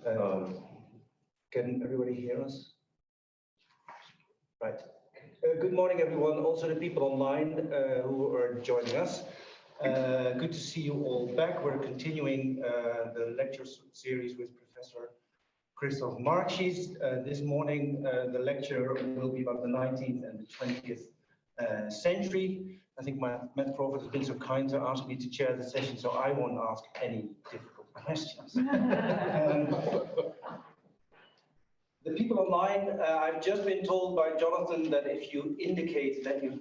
Can everybody hear us? Right. Good morning, everyone. Also the people online who are joining us. Good to see you all back. We're continuing the lecture series with Professor Christoph Markschies. This morning, the lecture will be about the 19th and the 20th century. I think my Met Prophet has been so kind to ask me to chair the session, so I won't ask any difficult questions. The people online, I've just been told by Jonathan that if you indicate that you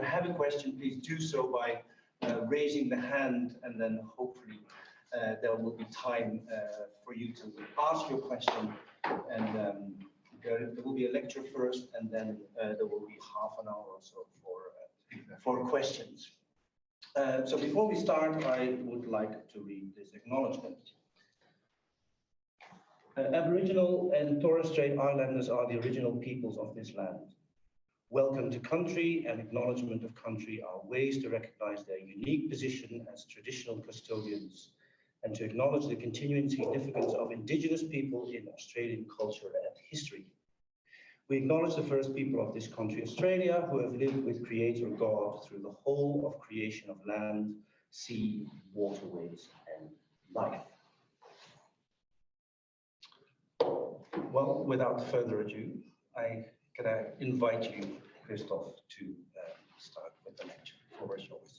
have a question, please do so by raising the hand, and then hopefully there will be time for you to ask your question. And there will be a lecture first, and then there will be half an hour or so for questions. So before we start, I would like to read this acknowledgement. Aboriginal and Torres Strait Islanders are the original peoples of this land. Welcome to country and acknowledgement of country are ways to recognize their unique position as traditional custodians and to acknowledge the continuing significance of Indigenous people in Australian culture and history. We acknowledge the first people of this country, Australia, who have lived with Creator God through the whole of creation of land, sea, waterways, and life. Well, without further ado, can I invite you, Christoph, to start with the lecture. The floor is yours.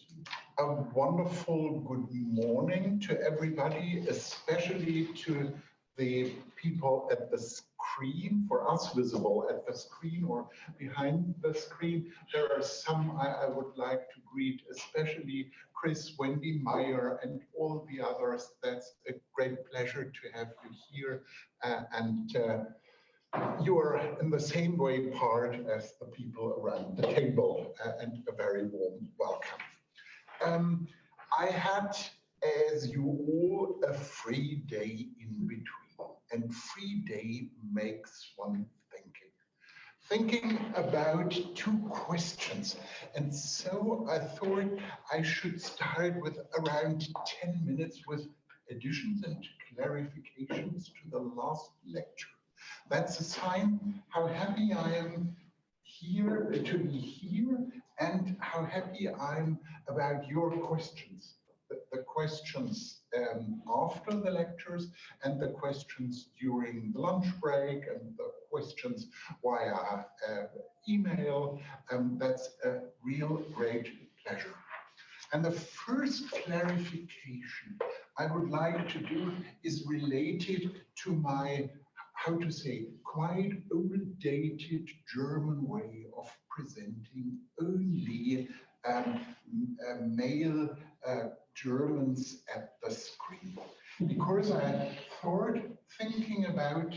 A wonderful good morning to everybody, especially to the people at the screen, for us visible at the screen or behind the screen. There are some I would like to greet, especially Chris, Wendy, Meyer, and all the others. That's a great pleasure to have you here. You are in the same way part as the people around the table, and a very warm welcome. I had, as you all, a free day in between, and free day makes one thinking about two questions. And so I thought I should start with around 10 minutes with additions and clarifications to the last lecture. That's a sign how happy I am here to be here and how happy I'm about your questions. The questions after the lectures and the questions during the lunch break and the questions via email. That's a real great pleasure. And the first clarification I would like to do is related to my, how to say, quite old-dated German way of presenting only male Germans at the screen. Because I thought, thinking about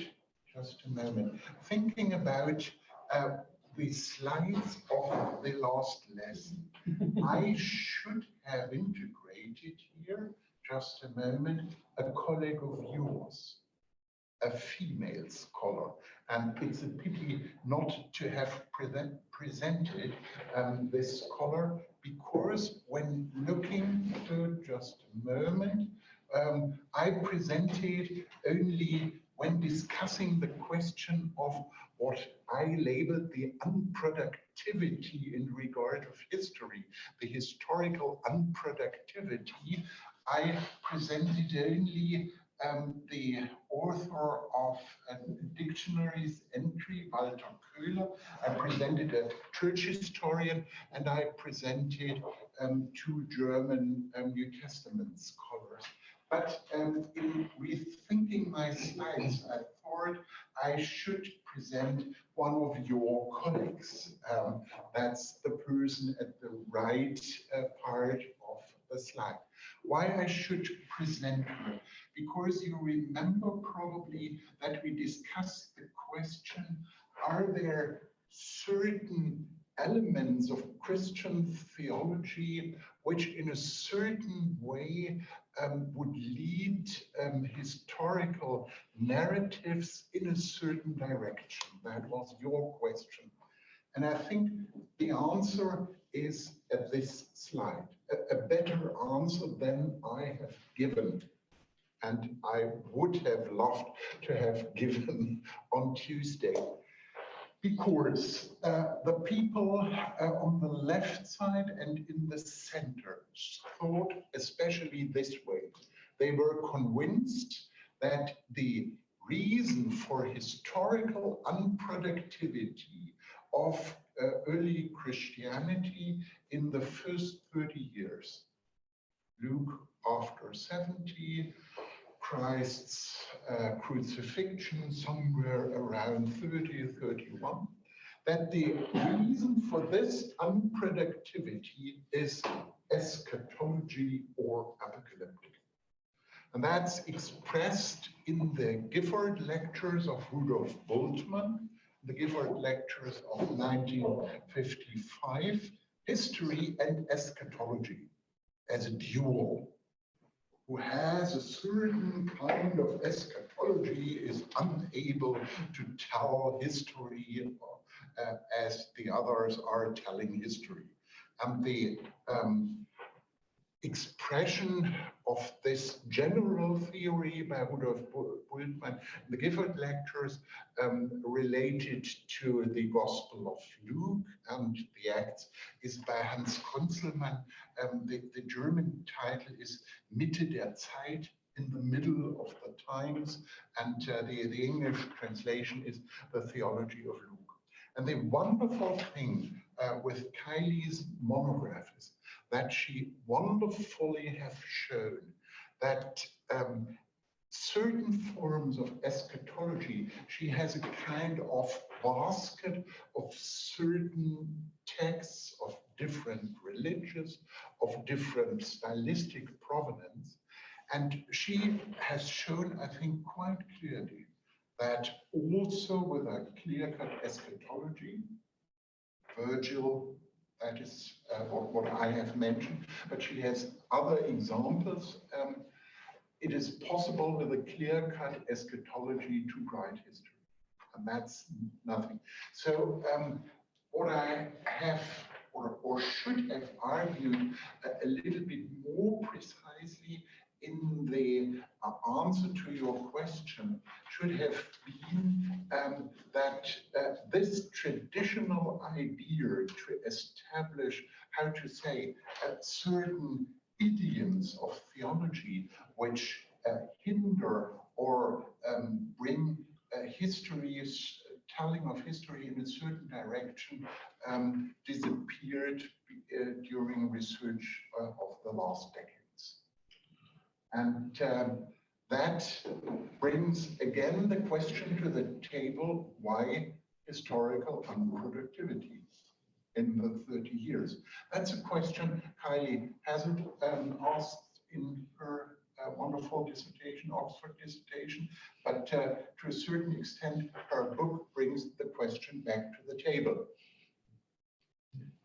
the slides of the last lesson, I should have integrated here, just a moment, a colleague of yours, a female scholar. And it's a pity not to have presented this scholar, because when looking to, just a moment, I presented only when discussing the question of what I labeled the unproductivity in regard of history, the historical unproductivity. I presented only the author of a dictionary's entry, Walter Köhler. I presented a church historian, and I presented two German New Testament scholars. But in rethinking my slides, I thought I should present one of your colleagues. That's the person at the right part of the slide. Why I should present her? Because you remember probably that we discussed the question, are there certain elements of Christian theology which in a certain way would lead historical narratives in a certain direction? That was your question. And I think the answer is at this slide, a better answer than I have given. and I would have loved to have given on Tuesday. Because the people on the left side and in the center thought especially this way. They were convinced that the reason for historical unproductivity of early Christianity in the first 30 years, Luke after 70, Christ's crucifixion somewhere around 30, 31, that the reason for this unproductivity is eschatology or apocalyptic. And that's expressed in the Gifford lectures of Rudolf Bultmann, the Gifford lectures of 1955, history and eschatology as a dual. Who has a certain kind of eschatology is unable to tell history as the others are telling history. And the expression of this general theory by Rudolf Bultmann, the Gifford lectures related to the Gospel of Luke and the Acts is by Hans Conzelmann. The German title is Mitte der Zeit, in the middle of the times, and the English translation is the Theology of Luke. And the wonderful thing with Kylie's monograph is that she wonderfully has shown that certain forms of eschatology, she has a kind of basket of certain texts of different religions, of different stylistic provenance. And she has shown, I think, quite clearly that also with a clear-cut eschatology, Virgil, that is what I have mentioned, but she has other examples. It is possible with a clear-cut eschatology to write history, and that's nothing. So what I have or should have argued a little bit more precisely in the answer to your question should have been that this traditional idea to establish, how to say, certain idioms of theology which hinder or bring history's telling of history in a certain direction disappeared during research of the last decades. And that brings again the question to the table, why historical unproductivity in the 30 years? That's a question Kylie hasn't asked in her wonderful dissertation, Oxford dissertation, but to a certain extent, her book brings the question back to the table.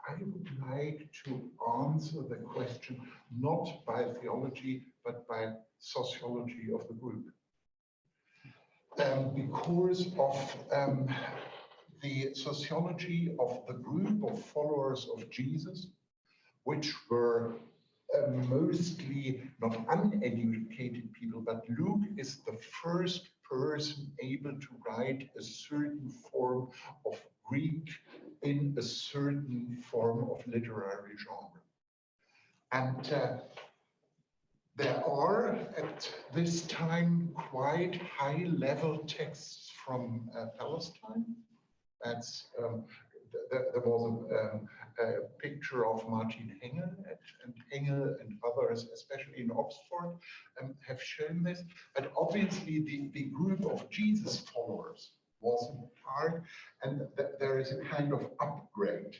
I would like to answer the question not by theology, but by sociology of the group. Because of the sociology of the group of followers of Jesus, which were mostly not uneducated people, but Luke is the first person able to write a certain form of Greek in a certain form of literary genre. And there are at this time quite high-level texts from Palestine. That's there was a picture of Martin Engel, and Engel and others, especially in Oxford, have shown this. But obviously, the group of Jesus followers wasn't part, and there is a kind of upgrade.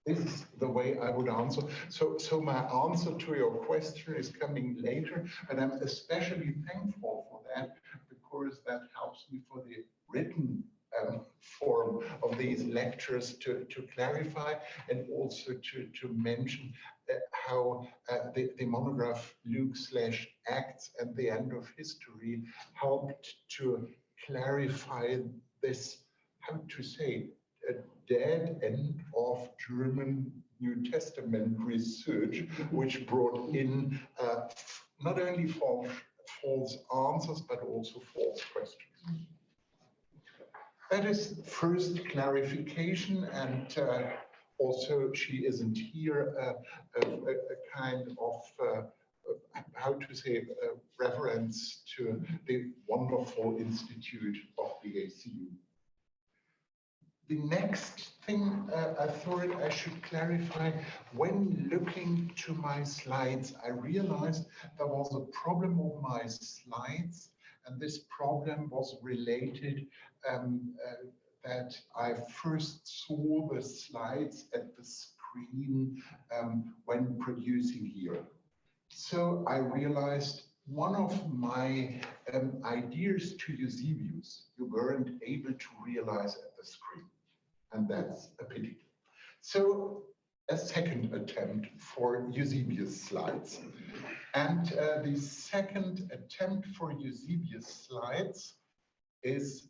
This is the way I would answer. So my answer to your question is coming later, and I'm especially thankful for that because that helps me for the written form of these lectures to clarify and also to mention how the monograph Luke/Acts and the End of History helped to clarify this, how to say, a dead end of German New Testament research, which brought in not only false answers, but also false questions. That is first clarification, and also she isn't here, a kind of, how to say, reference to the wonderful institute of the ACU. The next thing I thought I should clarify, when looking to my slides, I realized there was a problem with my slides, and this problem was related that I first saw the slides at the screen when producing here. So I realized one of my ideas to Eusebius, you weren't able to realize at the screen, and that's a pity. So a second attempt for Eusebius slides. And the second attempt for Eusebius slides is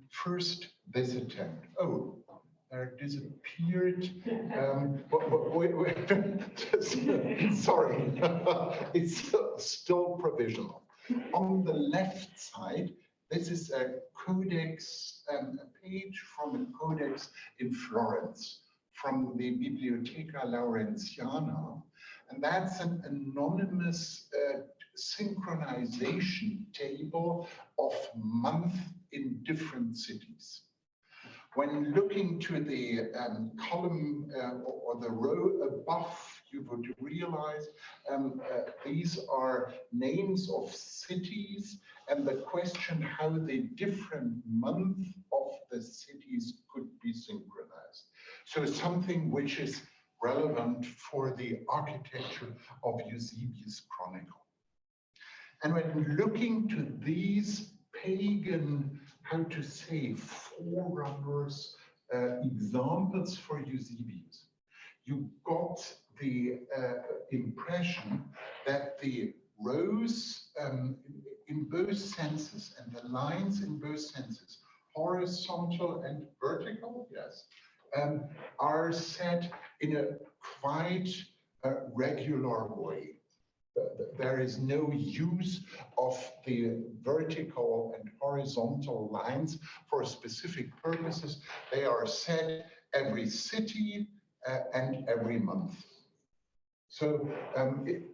first this attempt. Oh, there disappeared. Sorry, it's still provisional. On the left side, this is a codex, a page from a codex in Florence, from the Bibliotheca Laurentiana. And that's an anonymous synchronization table of month in different cities. When looking to the column or the row above, you would realize these are names of cities and the question how the different months of the cities could be synchronized. So something which is relevant for the architecture of Eusebius' Chronicle. And when looking to these pagan, how to say, forerunners, examples for Eusebius, you got the impression that the rows in both senses and the lines in both senses, horizontal and vertical, yes, are set in a quite regular way. There is no use of the vertical and horizontal lines for specific purposes. They are set every city and every month. So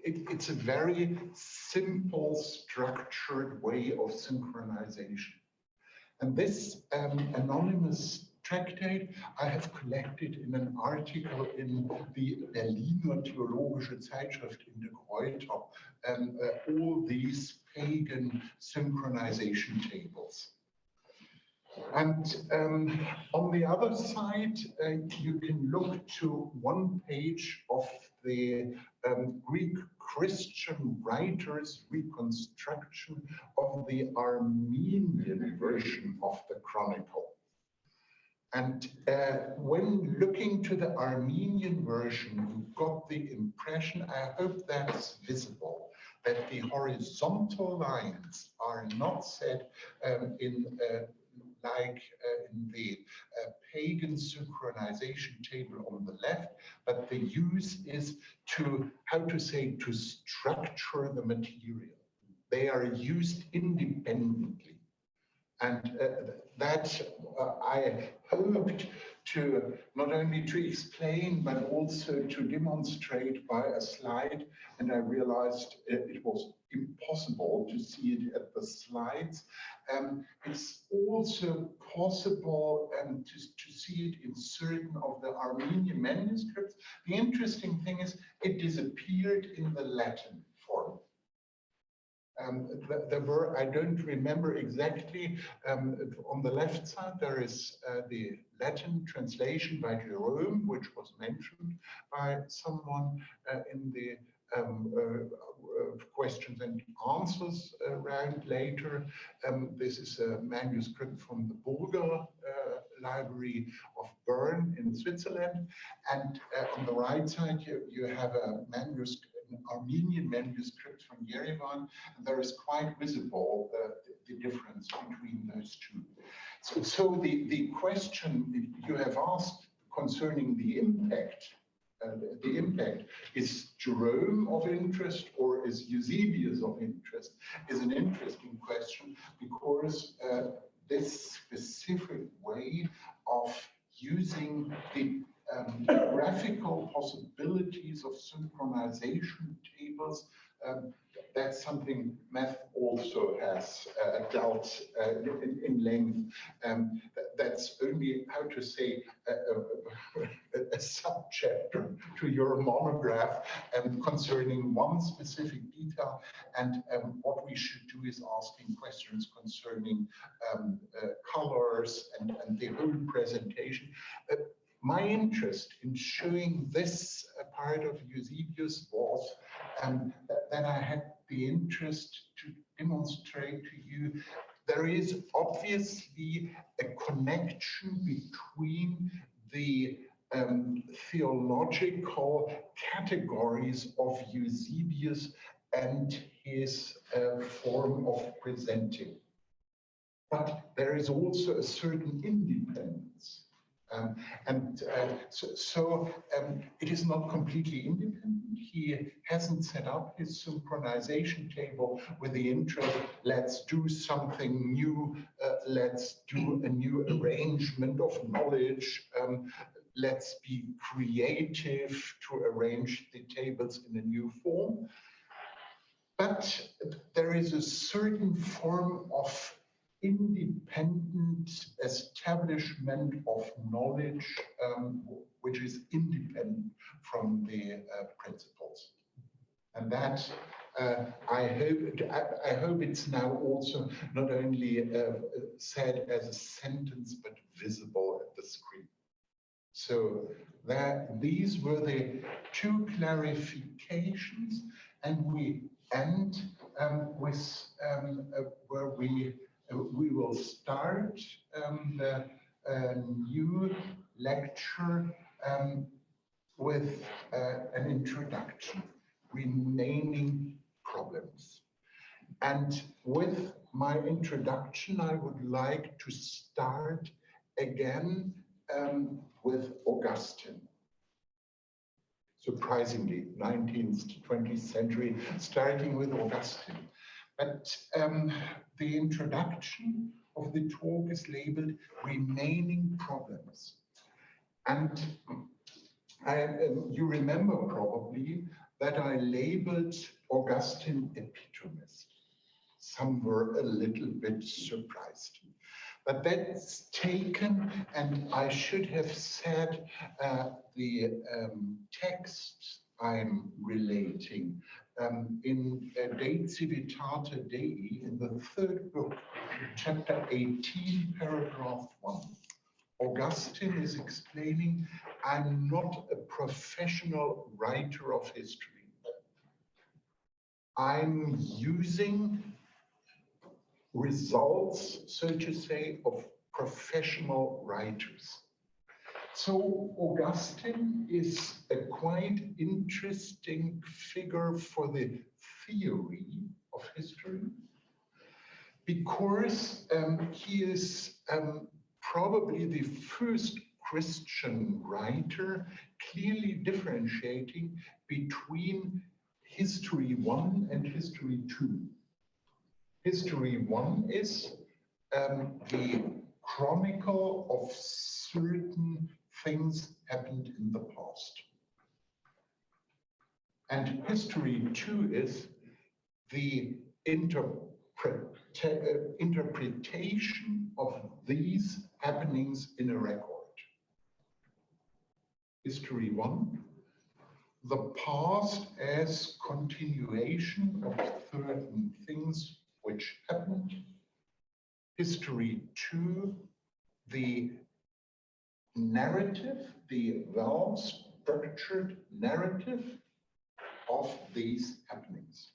it's a very simple, structured way of synchronization. And this anonymous tractate I have collected in an article in the Berliner Theologische Zeitschrift in the Kräuter, all these pagan synchronization tables. And on the other side, you can look to one page of the Greek Christian writers' reconstruction of the Armenian version of the Chronicle. And when looking to the Armenian version, you got the impression, I hope that's visible, that the horizontal lines are not set in the pagan synchronization table on the left, but the use is to, how to say, to structure the material. They are used independently. And that I hoped to not only to explain, but also to demonstrate by a slide. And I realized it was impossible to see it at the slides. It's also possible to see it in certain of the Armenian manuscripts. The interesting thing is it disappeared in the Latin form. There were, I don't remember exactly, on the left side there is the Latin translation by Jerome, which was mentioned by someone in the questions and answers round later. This is a manuscript from the Burger Library of Bern in Switzerland. And on the right side, you have a manuscript, an Armenian manuscript from Yerevan, and there is quite visible the difference between those two. So the question you have asked concerning the impact the impact. Is Jerome of interest or is Eusebius of interest is an interesting question, because this specific way of using the graphical possibilities of synchronization tables, that's something math also has dealt in length. That's only, how to say, a subchapter to your monograph concerning one specific detail. And what we should do is asking questions concerning colors and the whole presentation. My interest in showing this part of Eusebius was that I had the interest to demonstrate to you there is obviously a connection between the theological categories of Eusebius and his form of presenting. But there is also a certain independence. It is not completely independent. He hasn't set up his synchronization table with the interest, let's do something new, let's do a new arrangement of knowledge, let's be creative to arrange the tables in a new form. But there is a certain form of independent establishment of knowledge, which is independent from the principles. And that, I hope it's now also not only said as a sentence, but visible at the screen. So these were the two clarifications, and we end with where we will start a new lecture with an introduction, remaining problems. And with my introduction, I would like to start again with Augustine. Surprisingly, 19th to 20th century, starting with Augustine. But the introduction of the talk is labeled Remaining Problems. And you remember probably that I labeled Augustine epitomist. Some were a little bit surprised. But that's taken, and I should have said the text I'm relating in De Civitate Dei, in the third book, chapter 18, paragraph 1. Augustine is explaining, I'm not a professional writer of history. I'm using results, so to say, of professional writers. So Augustine is a quite interesting figure for the theory of history, because he is probably the first Christian writer clearly differentiating between history 1 and history 2. History 1 is the chronicle of certain things happened in the past. And history 2 is the interpretation of these happenings in a record. History 1, the past as continuation of certain things which happened. History 2, the narrative, the well-structured narrative of these happenings.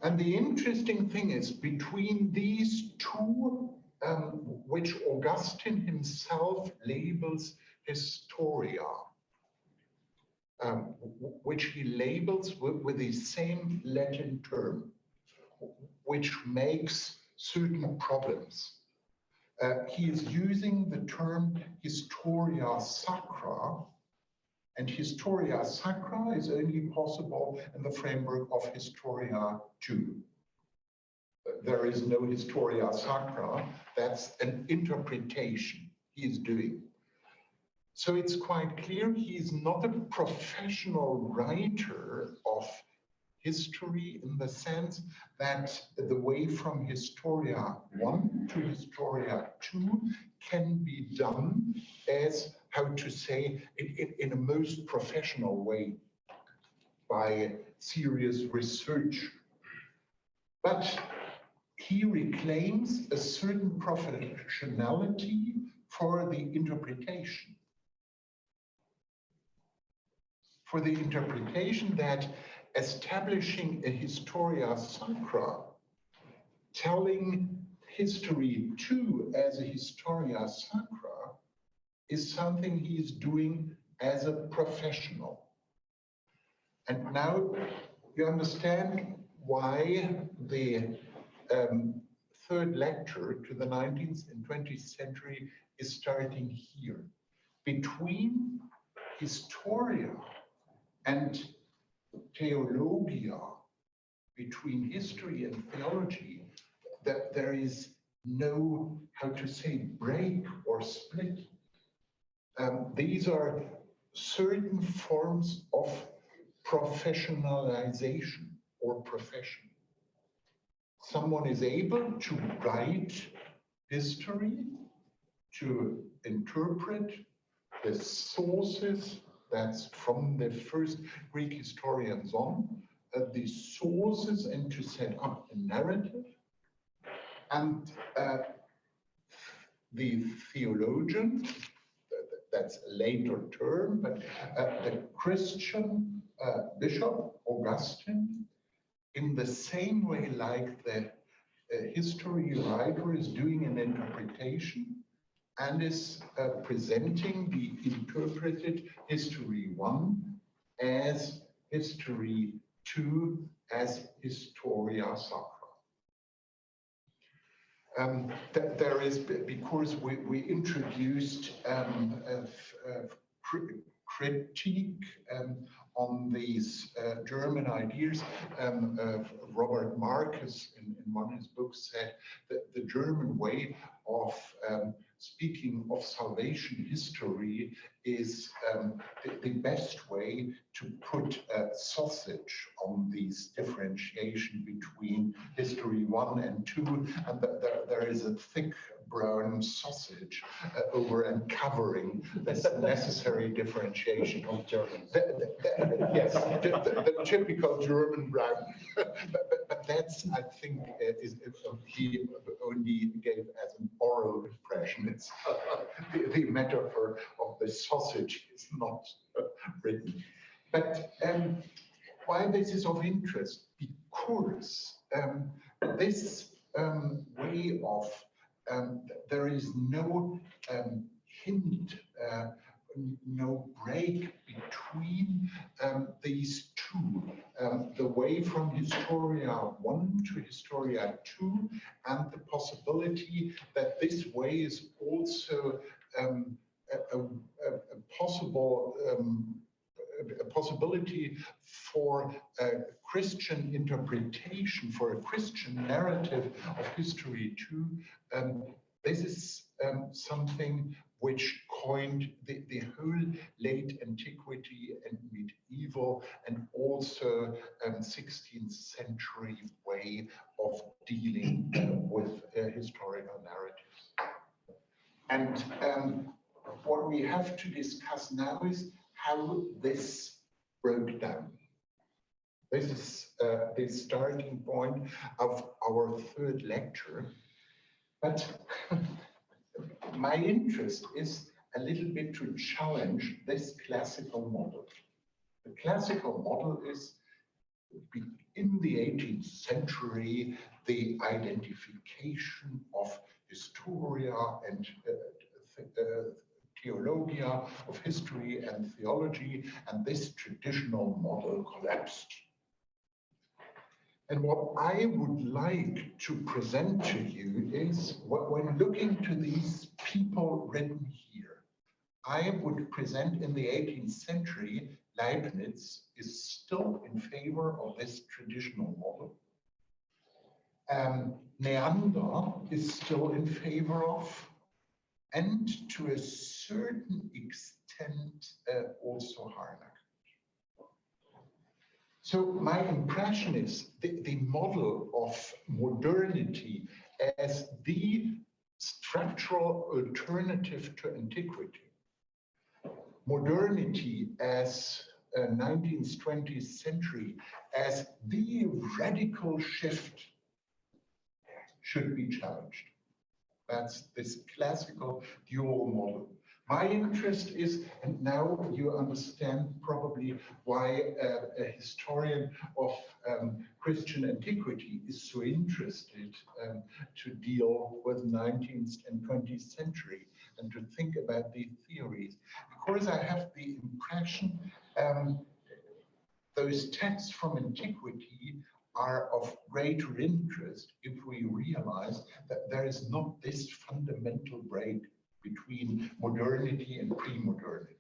And the interesting thing is, between these two, which Augustine himself labels historia, which he labels with the same Latin term, which makes certain problems. He is using the term historia sacra And Historia Sacra is only possible in the framework of Historia 2. There is no Historia Sacra, that's an interpretation he is doing. So it's quite clear he is not a professional writer of history in the sense that the way from Historia 1 to Historia 2 can be done as, how to say, in a most professional way by serious research. But he reclaims a certain professionality for the interpretation. For the interpretation that establishing a Historia Sacra, telling history 2 as a Historia Sacra, is something he is doing as a professional. And now you understand why the third lecture to the 19th and 20th century is starting here. Between Historia and Theologia, between history and theology, that there is no, how to say, break or split. These are certain forms of professionalization or profession. Someone is able to write history, to interpret the sources, that's from the first Greek historians on, the sources, and to set up a narrative. And the theologian, that's a later term, but the Christian bishop, Augustine, in the same way like the history writer is doing an interpretation and is presenting the interpreted history 1 as history 2 as Historia Sacra. There is, because we introduced critique on these German ideas. Robert Marcus, in one of his books, said that the German way of speaking of salvation history is the best way to put a sausage on these differentiation between history 1 and 2, and there is a thick brown sausage over and covering this necessary differentiation of German. Yes, the typical German brown. but that's, I think, he only gave as an oral impression. It's the metaphor of the sausage is not written. But why this is of interest? Because this way of there is no hint, no break between these two, the way from Historia 1 to Historia 2, and the possibility that this way is also a possibility for a Christian interpretation, for a Christian narrative of history too. This is something which coined the whole late antiquity and medieval and also 16th century way of dealing with historical narratives. And what we have to discuss now is how this broke down. This is the starting point of our third lecture. But my interest is a little bit to challenge this classical model. The classical model is, in the 18th century, the identification of Historia and Theologia, of history and theology, and this traditional model collapsed. And what I would like to present to you is, when looking to these people written here, I would present in the 18th century, Leibniz is still in favor of this traditional model. Neander is still in favor of, and to a certain extent also Harnack. So my impression is the model of modernity as the structural alternative to antiquity, modernity as 19th, 20th century as the radical shift should be challenged. That's this classical dual model. My interest is, and now you understand probably why a historian of Christian antiquity is so interested to deal with 19th and 20th century and to think about these theories. Because I have the impression those texts from antiquity are of greater interest if we realize that there is not this fundamental break between modernity and pre-modernity.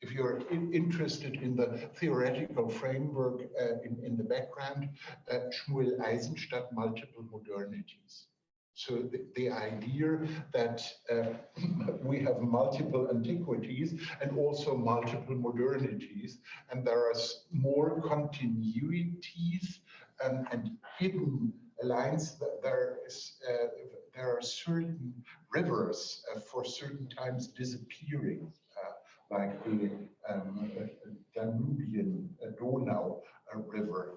If you're interested in the theoretical framework in the background, Shmuel Eisenstadt, multiple modernities. So the idea that we have multiple antiquities and also multiple modernities, and there are more continuities and hidden lines. There are certain rivers for certain times disappearing, like the Danubian Donau River.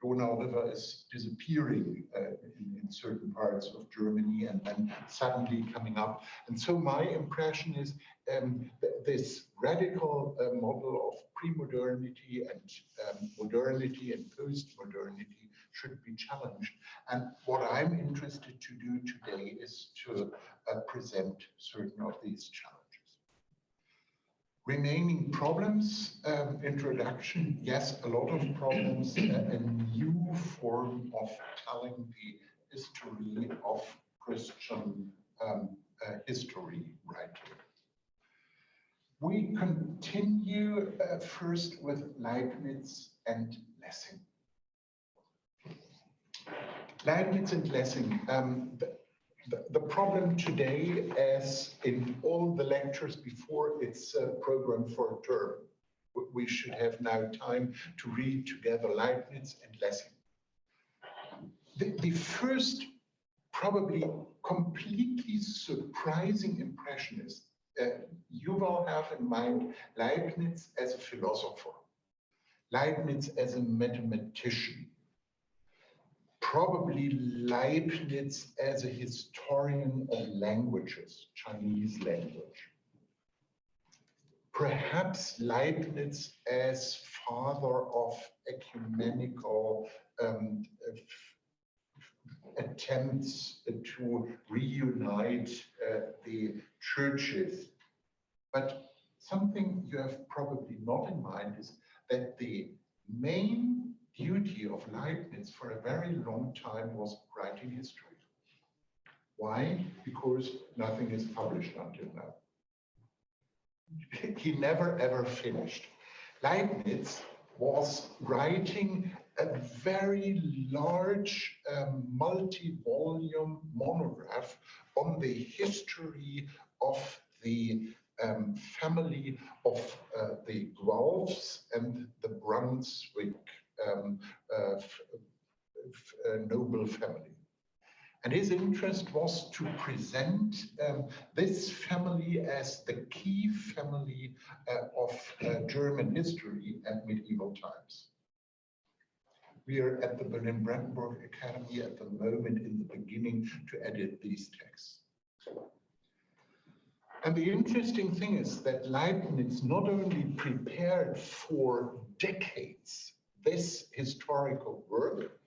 Donau River is disappearing in certain parts of Germany and then suddenly coming up. And so my impression is this radical model of pre-modernity and modernity and post-modernity should be challenged. And what I'm interested to do today is to present certain of these challenges. Remaining problems, introduction, yes, a lot of problems, a new form of telling the history of Christian history writing. We continue first with Leibniz and Lessing. Leibniz and Lessing. The problem today, as in all the lectures before, it's a program for a term. We should have now time to read together Leibniz and Lessing. The first, probably completely surprising impression is you will have in mind Leibniz as a philosopher, Leibniz as a mathematician, probably Leibniz as a historian of languages, Chinese language. Perhaps Leibniz as father of ecumenical attempts to reunite the churches. But something you have probably not in mind is that the main duty of Leibniz for a very long time was writing history. Why? Because nothing is published until now. He never ever finished. Leibniz was writing a very large multi-volume monograph on the history of the family of the Guelphs and the Brunswick noble family. And his interest was to present this family as the key family of German history at medieval times. We are at the Berlin-Brandenburg Academy at the moment in the beginning to edit these texts. And the interesting thing is that Leibniz not only prepared for decades this historical work,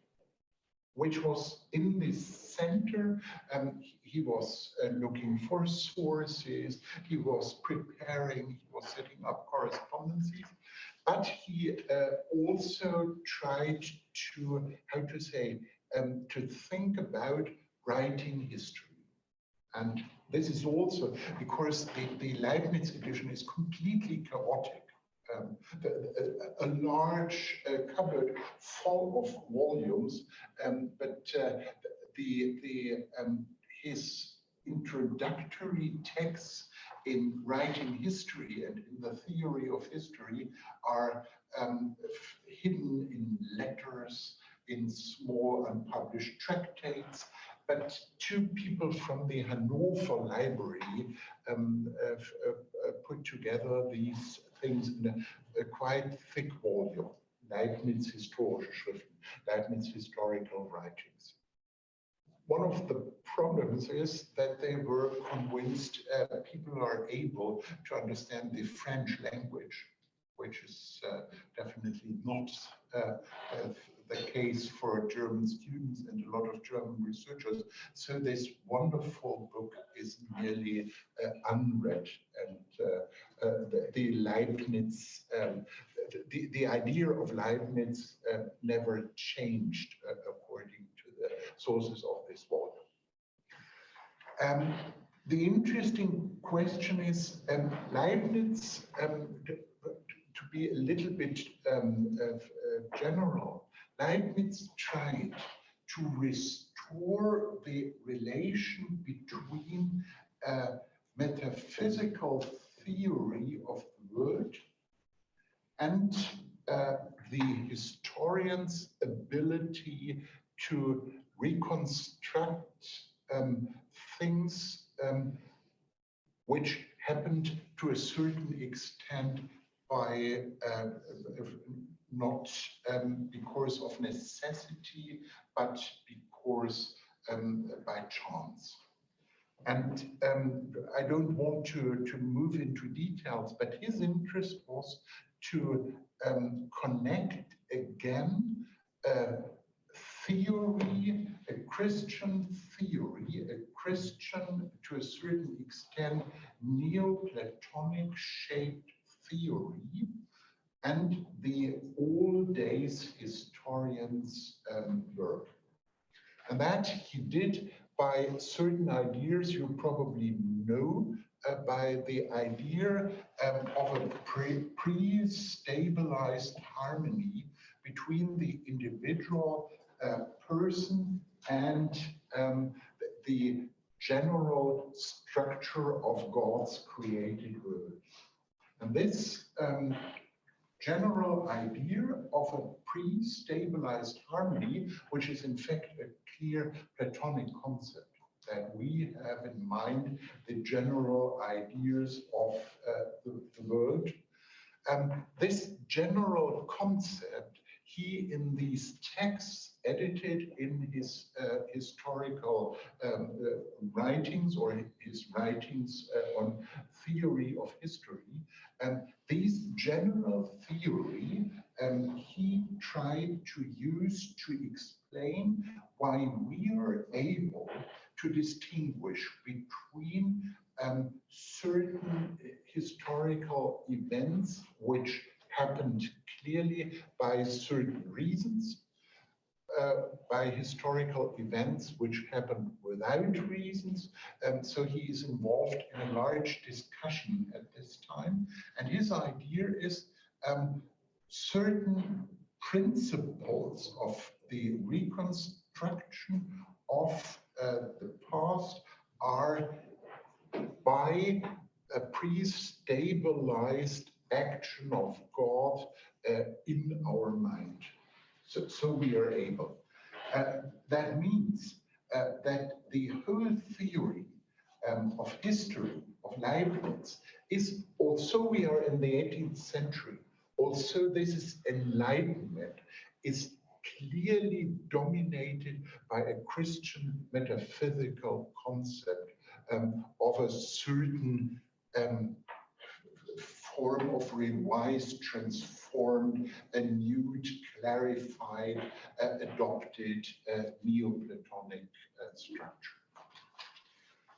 which was in the center. He was looking for sources, he was preparing, he was setting up correspondences, but he also tried to, to think about writing history. And this is also because the Leibniz edition is completely chaotic. A large cupboard full of volumes, but his introductory texts in writing history and in the theory of history are hidden in letters, in small unpublished tractates. But two people from the Hanover Library put together these things in a quite thick volume, Leibniz Historische Schriften, Leibniz Historical Writings. One of the problems is that they were convinced people are able to understand the French language, which is definitely not the case for German students and a lot of German researchers. So this wonderful book is nearly unread, and the Leibniz, the idea of Leibniz never changed according to the sources of this volume. The interesting question is Leibniz, to be a little bit general, Leibniz tried to restore the relation between metaphysical theory of the world and the historian's ability to reconstruct things which happened to a certain extent by not because of necessity, but because by chance. And I don't want to move into details, but his interest was to connect again theory, a Christian theory, a Christian, to a certain extent, Neoplatonic shaped theory, and the old days historians' work. And that he did by certain ideas you probably know, by the idea of a pre-stabilized harmony between the individual person and the general structure of God's created world. And this general idea of a pre-stabilized harmony, which is in fact a clear Platonic concept, that we have in mind the general ideas of the world. This general concept, he in these texts edited in his historical writings or his writings on theory of history, these general theory he tried to use to explain why we are able to distinguish between certain historical events which happened clearly by certain reasons, by historical events which happened without reasons. So he is involved in a large discussion at this time. And his idea is certain principles of the reconstruction of the past are by a pre-stabilized action of God in our mind. So we are able. That means that the whole theory of history of Leibniz is, also we are in the 18th century, also this is enlightenment, is clearly dominated by a Christian metaphysical concept of a certain form of revised, transformed, renewed, clarified, adopted Neoplatonic structure.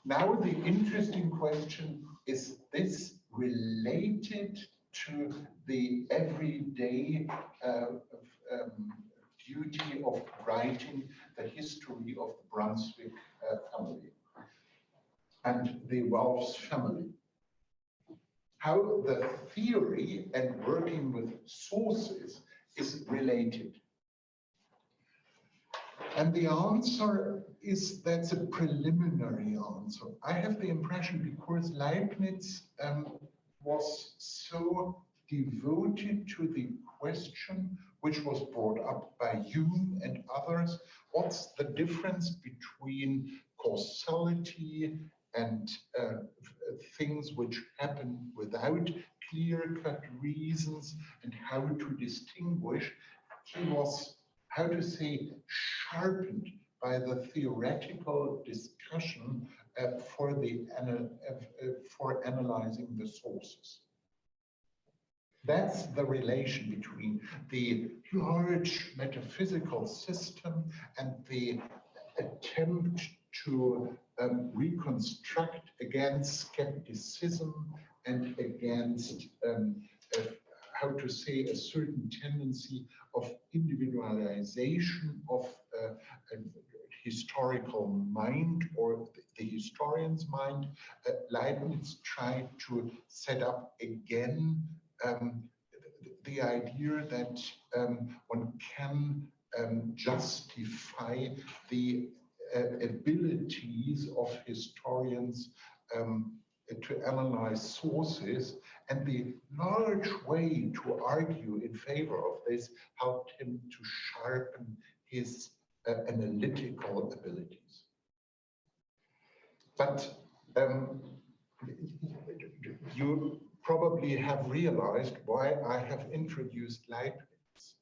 Now the interesting question is this related to the everyday duty of writing the history of the Brunswick family. and the Wolff's family. How the theory and working with sources is related. And the answer is, that's a preliminary answer. I have the impression, because Leibniz was so devoted to the question which was brought up by Hume and others, what's the difference between causality and things which happen without clear-cut reasons, and how to distinguish. He was, how to say, sharpened by the theoretical discussion for analyzing the sources. That's the relation between the large metaphysical system and the attempt to reconstruct against skepticism and against, how to say, a certain tendency of individualization of a historical mind, or the historian's mind. Leibniz tried to set up again the idea that one can justify the abilities of historians to analyze sources, and the large way to argue in favor of this helped him to sharpen his analytical abilities. But you probably have realized why I have introduced Leibniz,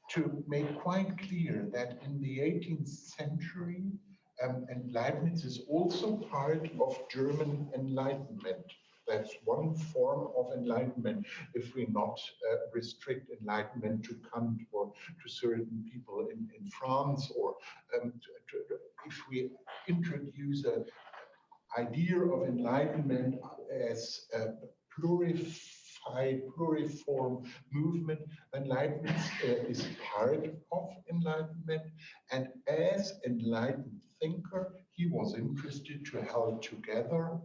to make quite clear that in the 18th century, and Leibniz is also part of German Enlightenment. That's one form of enlightenment, if we not restrict enlightenment to Kant or to certain people in France, or if we introduce an idea of enlightenment as a pluriform movement, then Leibniz is part of enlightenment, and as enlightened thinker, he was interested to hold together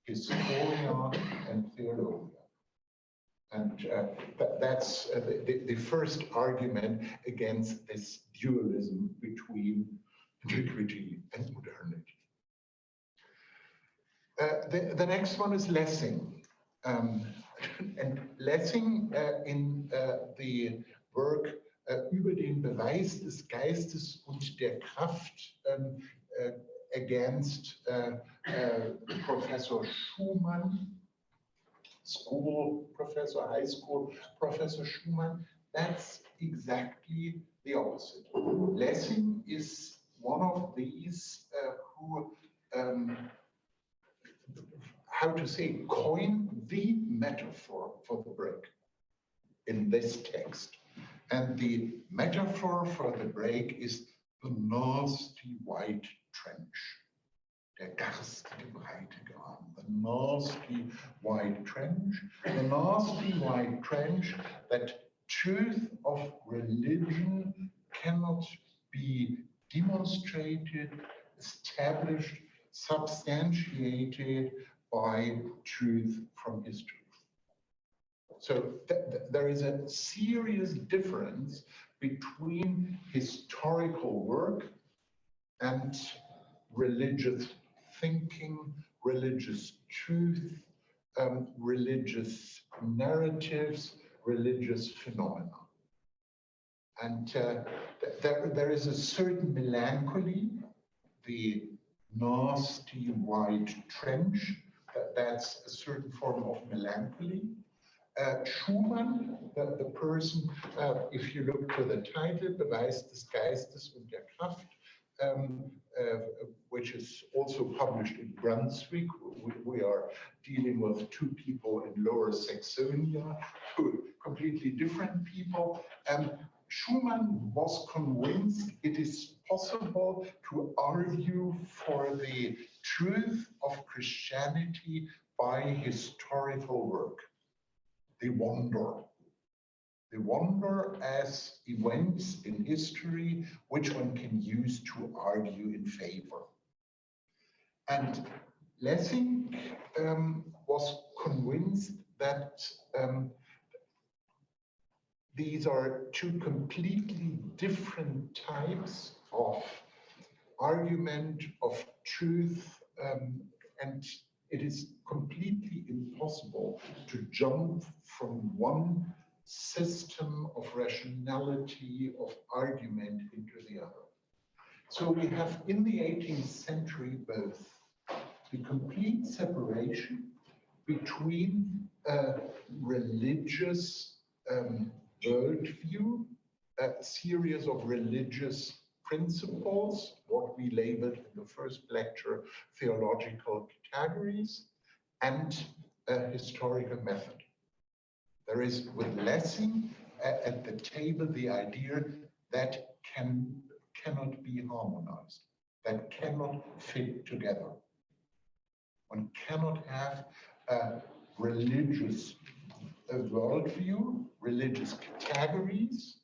historia and theologia. And that's the first argument against this dualism between antiquity and modernity. The next one is Lessing. And Lessing in the work über den Beweis des Geistes und der Kraft against Professor Schumann, school professor, high school Professor Schumann, that's exactly the opposite. Lessing is one of these who, how to say, coined the metaphor for the break in this text. And the metaphor for the break is the nasty white trench. Der garstige Breitegraben, the nasty white trench. The nasty white trench, that truth of religion cannot be demonstrated, established, substantiated by truth from history. So there is a serious difference between historical work and religious thinking, religious truth, religious narratives, religious phenomena. And there is a certain melancholy, the nasty white trench, that's a certain form of melancholy. Schumann, the person, if you look to the title, Beweis des Geistes und der Kraft, which is also published in Brunswick. We are dealing with two people in Lower Saxonia, two completely different people. Schumann was convinced it is possible to argue for the truth of Christianity by historical work. The wonder as events in history which one can use to argue in favor. And Lessing was convinced that these are two completely different types of argument, of truth, and it is completely impossible to jump from one system of rationality, of argument into the other. So we have in the 18th century both the complete separation between a religious worldview, a series of religious principles, what we labeled in the first lecture theological categories, and a historical method. There is with Lessing at the table the idea that cannot be harmonized, that cannot fit together. One cannot have a religious worldview, religious categories.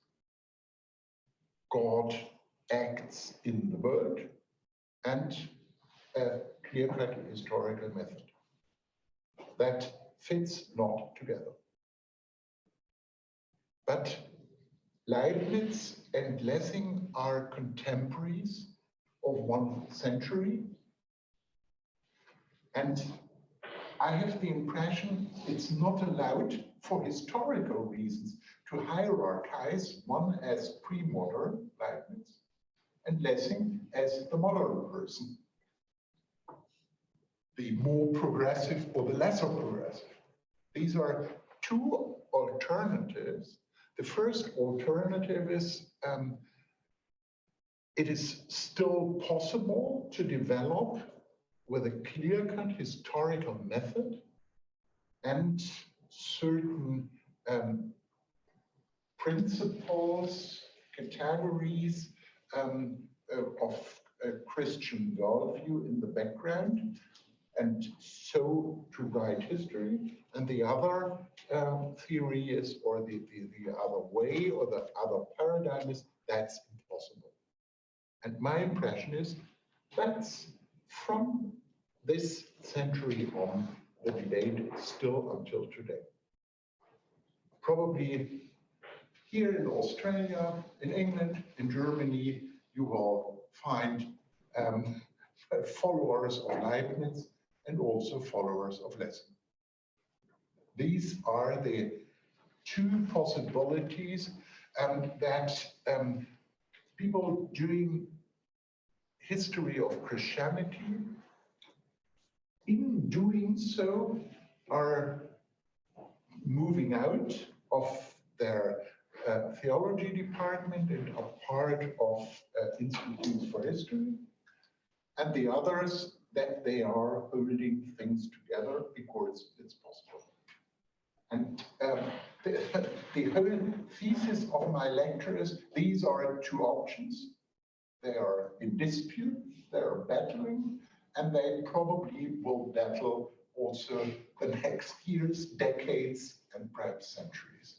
God acts in the world, and a clear-cut historical method. That fits not together. But Leibniz and Lessing are contemporaries of 1 century, and I have the impression it's not allowed for historical reasons to hierarchize one as pre-modern, Leibniz, and Lessing as the modern person, the more progressive or the lesser progressive. These are two alternatives. The first alternative is it is still possible to develop with a clear-cut historical method and certain principles, categories of a Christian worldview in the background, and so to write history. And the other theory is, or the other way, or the other paradigm is, that's impossible. And my impression is that's from this century on the debate still until today. Probably here in Australia, in England, in Germany, you will find followers of Leibniz and also followers of Lessing. These are the two possibilities that people doing history of Christianity, in doing so, are moving out of their theology department and are part of institutes for history, and the others that they are holding things together because it's possible. And the whole thesis of my lecture is these are two options. They are in dispute, they are battling, and they probably will battle also the next years, decades, and perhaps centuries.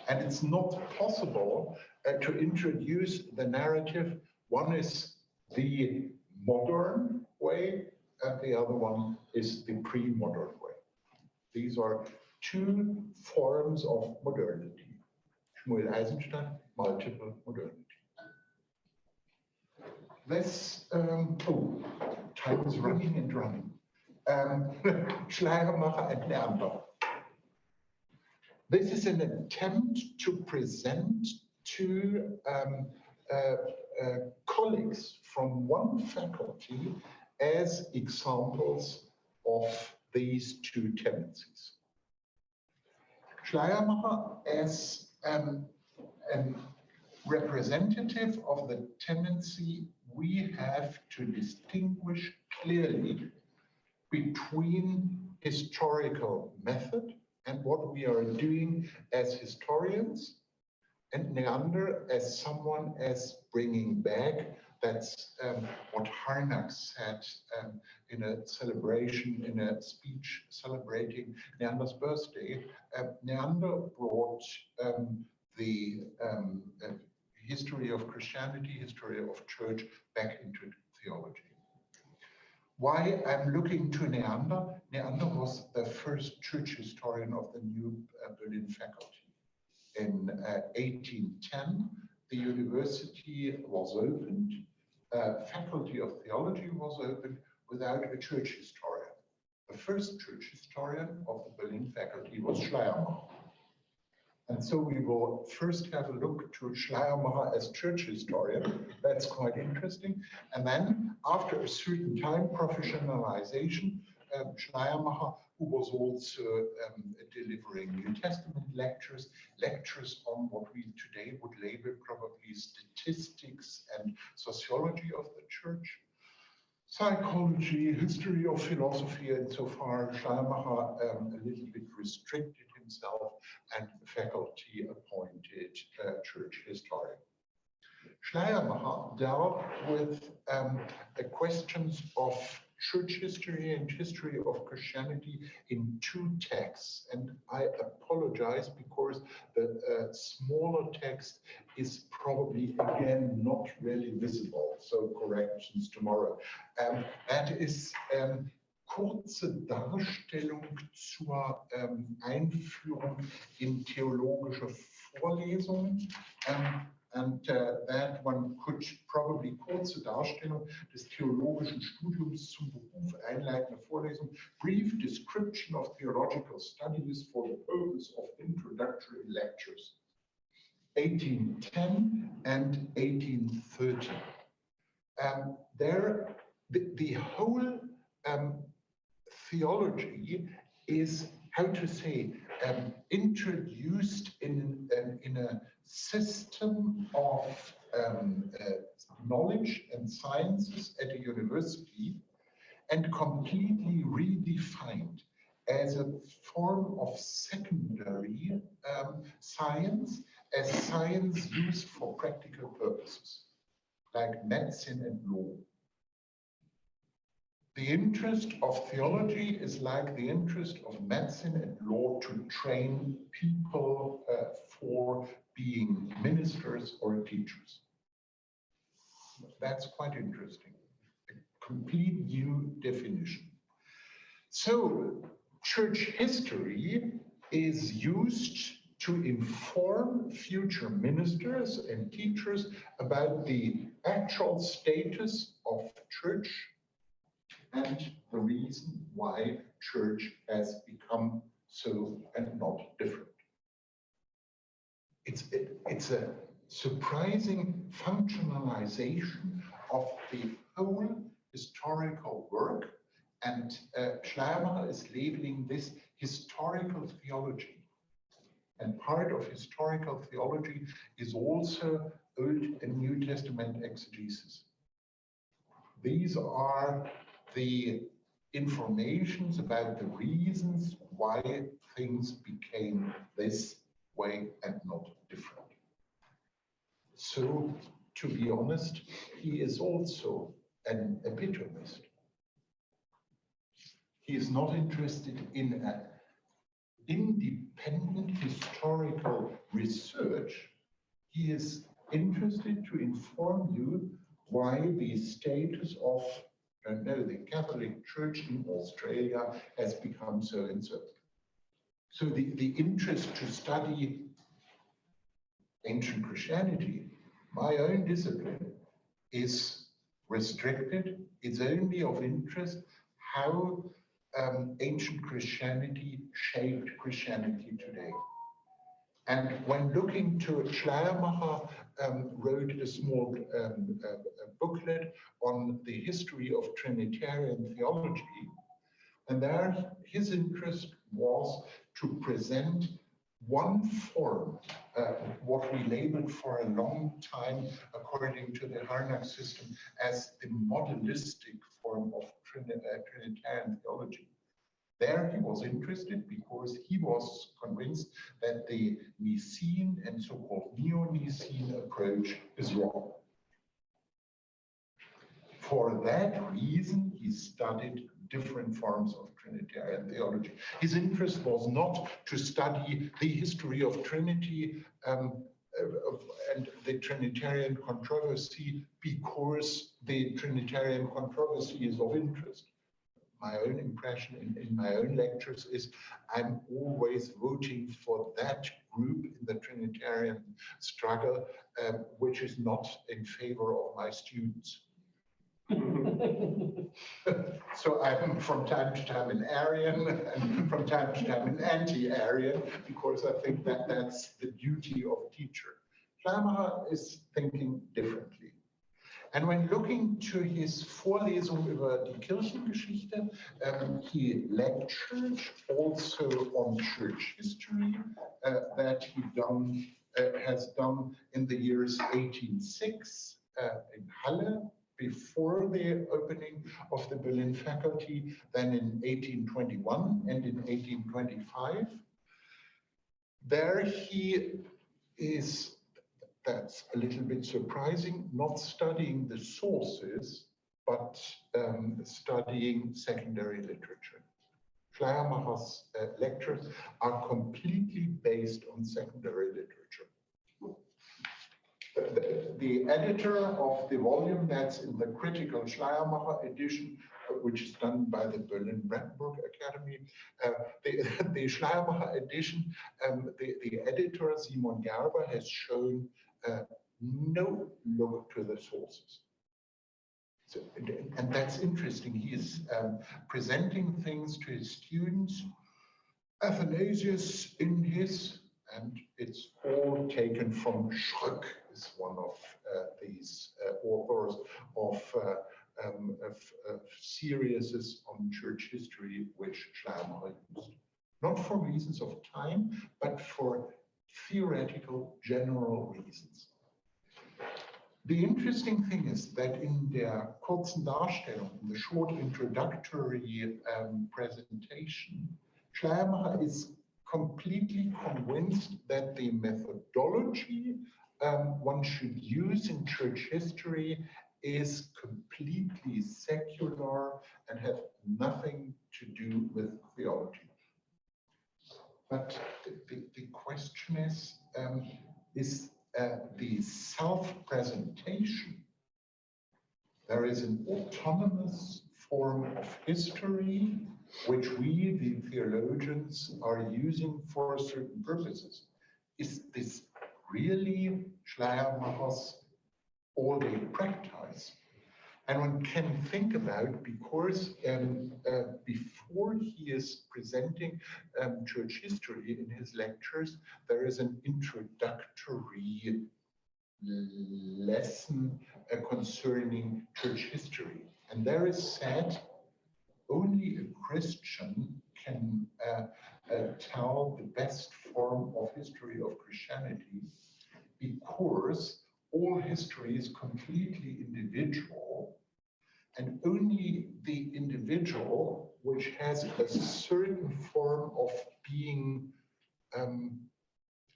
And it's not possible to introduce the narrative. One is the modern way, and the other one is the pre-modern way. These are two forms of modernity. Shmuel Eisenstein, multiple modernity. This, time is running and running. Schleiermacher and Neander. This is an attempt to present two colleagues from one faculty as examples of these two tendencies. Schleiermacher as a representative of the tendency we have to distinguish clearly between historical method and what we are doing as historians, and Neander as someone as bringing back, that's what Harnack said in a celebration, in a speech celebrating Neander's birthday. Neander brought the history of Christianity, history of church back into theology. Why I'm looking to Neander? Neander was the first church historian of the new Berlin faculty. In 1810, the university was opened, faculty of theology was opened without a church historian. The first church historian of the Berlin faculty was Schleiermacher. And so we will first have a look to Schleiermacher as church historian. That's quite interesting. And then after a certain time, professionalization, Schleiermacher, who was also delivering New Testament lectures, lectures on what we today would label probably statistics and sociology of the church, psychology, history of philosophy, and so far Schleiermacher a little bit restricted himself and the faculty appointed church historian. Schleiermacher dealt with the questions of church history and history of Christianity in two texts. And I apologize because the smaller text is probably, again, not really visible. So corrections tomorrow. That is kurze Darstellung zur Einführung in theologische Vorlesungen. And that one could probably kurze Darstellung des theologischen Studiums zum Beruf, einleitende Vorlesung, brief description of theological studies for the purpose of introductory lectures, 1810 and 1830. There, the whole theology is, how to say, introduced in a system of knowledge and sciences at a university and completely redefined as a form of secondary science, as science used for practical purposes, like medicine and law. The interest of theology is like the interest of medicine and law to train people for being ministers or teachers. That's quite interesting. A complete new definition. So, church history is used to inform future ministers and teachers about the actual status of church and the reason why church has become so and not different. It's a surprising functionalization of the whole historical work, and Schleiermacher is labeling this historical theology. And part of historical theology is also Old and New Testament exegesis. These are the informations about the reasons why things became this way and not different. So, to be honest, he is also an epitomist. He is not interested in an independent historical research. He is interested to inform you why the status of the Catholic Church in Australia has become so and so. So the interest to study ancient Christianity, my own discipline, is restricted. It's only of interest how ancient Christianity shaped Christianity today. And when looking to Schleiermacher, wrote a small booklet on the history of Trinitarian theology, and there his interest was to present one form, what we labeled for a long time, according to the Harnack system, as the modelistic form of Trinitarian theology. There he was interested because he was convinced that the Nicene and so-called Neo-Nicene approach is wrong. For that reason, he studied different forms of Trinitarian theology. His interest was not to study the history of Trinity and the Trinitarian controversy because the Trinitarian controversy is of interest. My own impression in my own lectures is I'm always voting for that group in the Trinitarian struggle, which is not in favor of my students. So I'm from time to time an Arian and from time to time an anti-Arian, because I think that that's the duty of a teacher. Schleiermacher is thinking differently. And when looking to his Vorlesung über die Kirchengeschichte, he lectured also on church history that he has done in the years 1806 in Halle, before the opening of the Berlin faculty, then in 1821 and in 1825. There he is, that's a little bit surprising, not studying the sources, but studying secondary literature. Schleiermacher's lectures are completely based on secondary literature. The editor of the volume that's in the critical Schleiermacher edition, which is done by the Berlin Brandenburg Academy, the Schleiermacher edition, the editor, Simon Gerber, has shown no look to the sources. So, and that's interesting. He is presenting things to his students. Athanasius in his, and it's all taken from Schröck, is one of these authors of series on church history, which Schleiermacher used. Not for reasons of time, but for theoretical general reasons. The interesting thing is that in der kurzen Darstellung, in the short introductory presentation, Schleiermacher is completely convinced that the methodology one should use in church history is completely secular and have nothing to do with theology. But the question is the self-presentation. There is an autonomous form of history which we, the theologians, are using for certain purposes. Is this really Schleiermacher's all-day practice? And one can think about, because before he is presenting church history in his lectures, there is an introductory lesson concerning church history. And there is said, only a Christian can tell the best form of history of Christianity, because all history is completely individual, and only the individual which has a certain form of being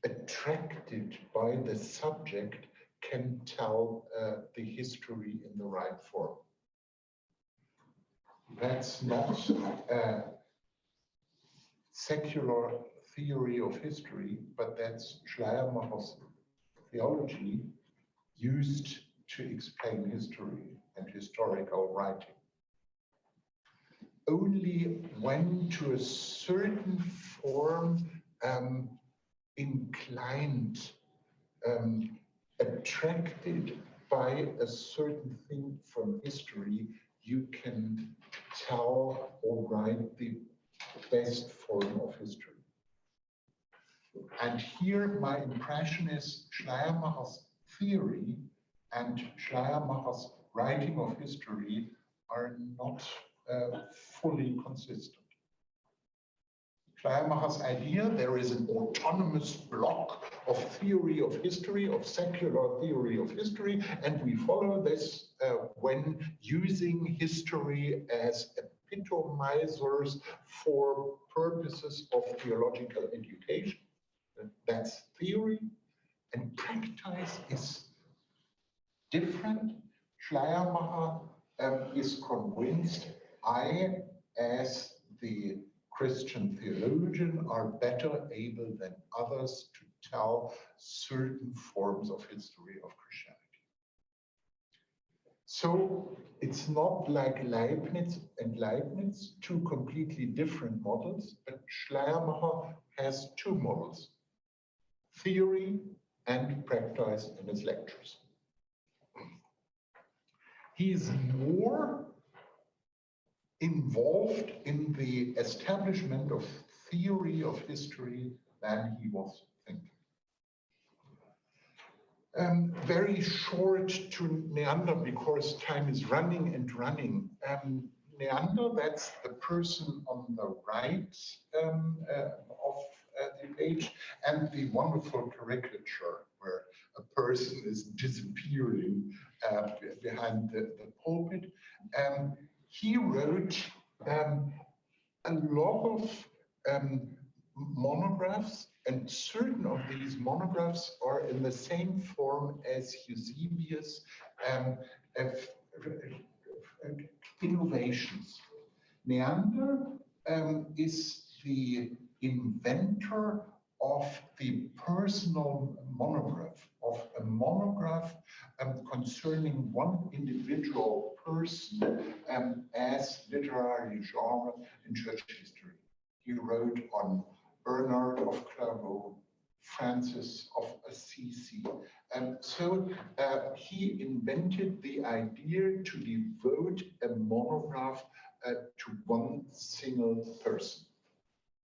attracted by the subject can tell the history in the right form. That's not a secular theory of history, but that's Schleiermacher's theology used to explain history and historical writing. Only when to a certain form inclined, attracted by a certain thing from history, you can tell or write the best form of history. And here my impression is Schleiermacher's theory and Schleiermacher's writing of history are not fully consistent. Schleiermacher's idea, there is an autonomous block of theory of history, of secular theory of history, and we follow this when using history as epitomizers for purposes of theological education. That's theory, and practice is different. Schleiermacher is convinced I, as the Christian theologian, are better able than others to tell certain forms of history of Christianity. So it's not like Leibniz and Leibniz, two completely different models, but Schleiermacher has two models, theory and practice in his lectures. He is more involved in the establishment of theory of history than he was thinking. Very short to Neander, because time is running and running. Neander, that's the person on the right of the page, and the wonderful caricature where a person is disappearing behind the pulpit. He wrote a lot of monographs, and certain of these monographs are in the same form as Eusebius' innovations. Neander is the inventor of the personal monograph, of a monograph concerning one individual person as literary genre in church history. He wrote on Bernard of Clairvaux, Francis of Assisi. So he invented the idea to devote a monograph to one single person,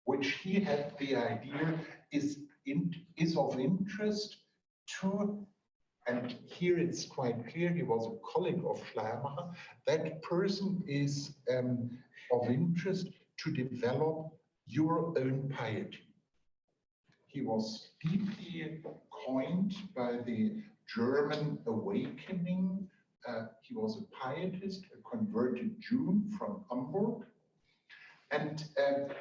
which he had the idea is of interest to, and here it's quite clear, he was a colleague of Schleiermacher, that person is of interest to develop your own piety. He was deeply coined by the German awakening. He was a pietist, a converted Jew from Hamburg. And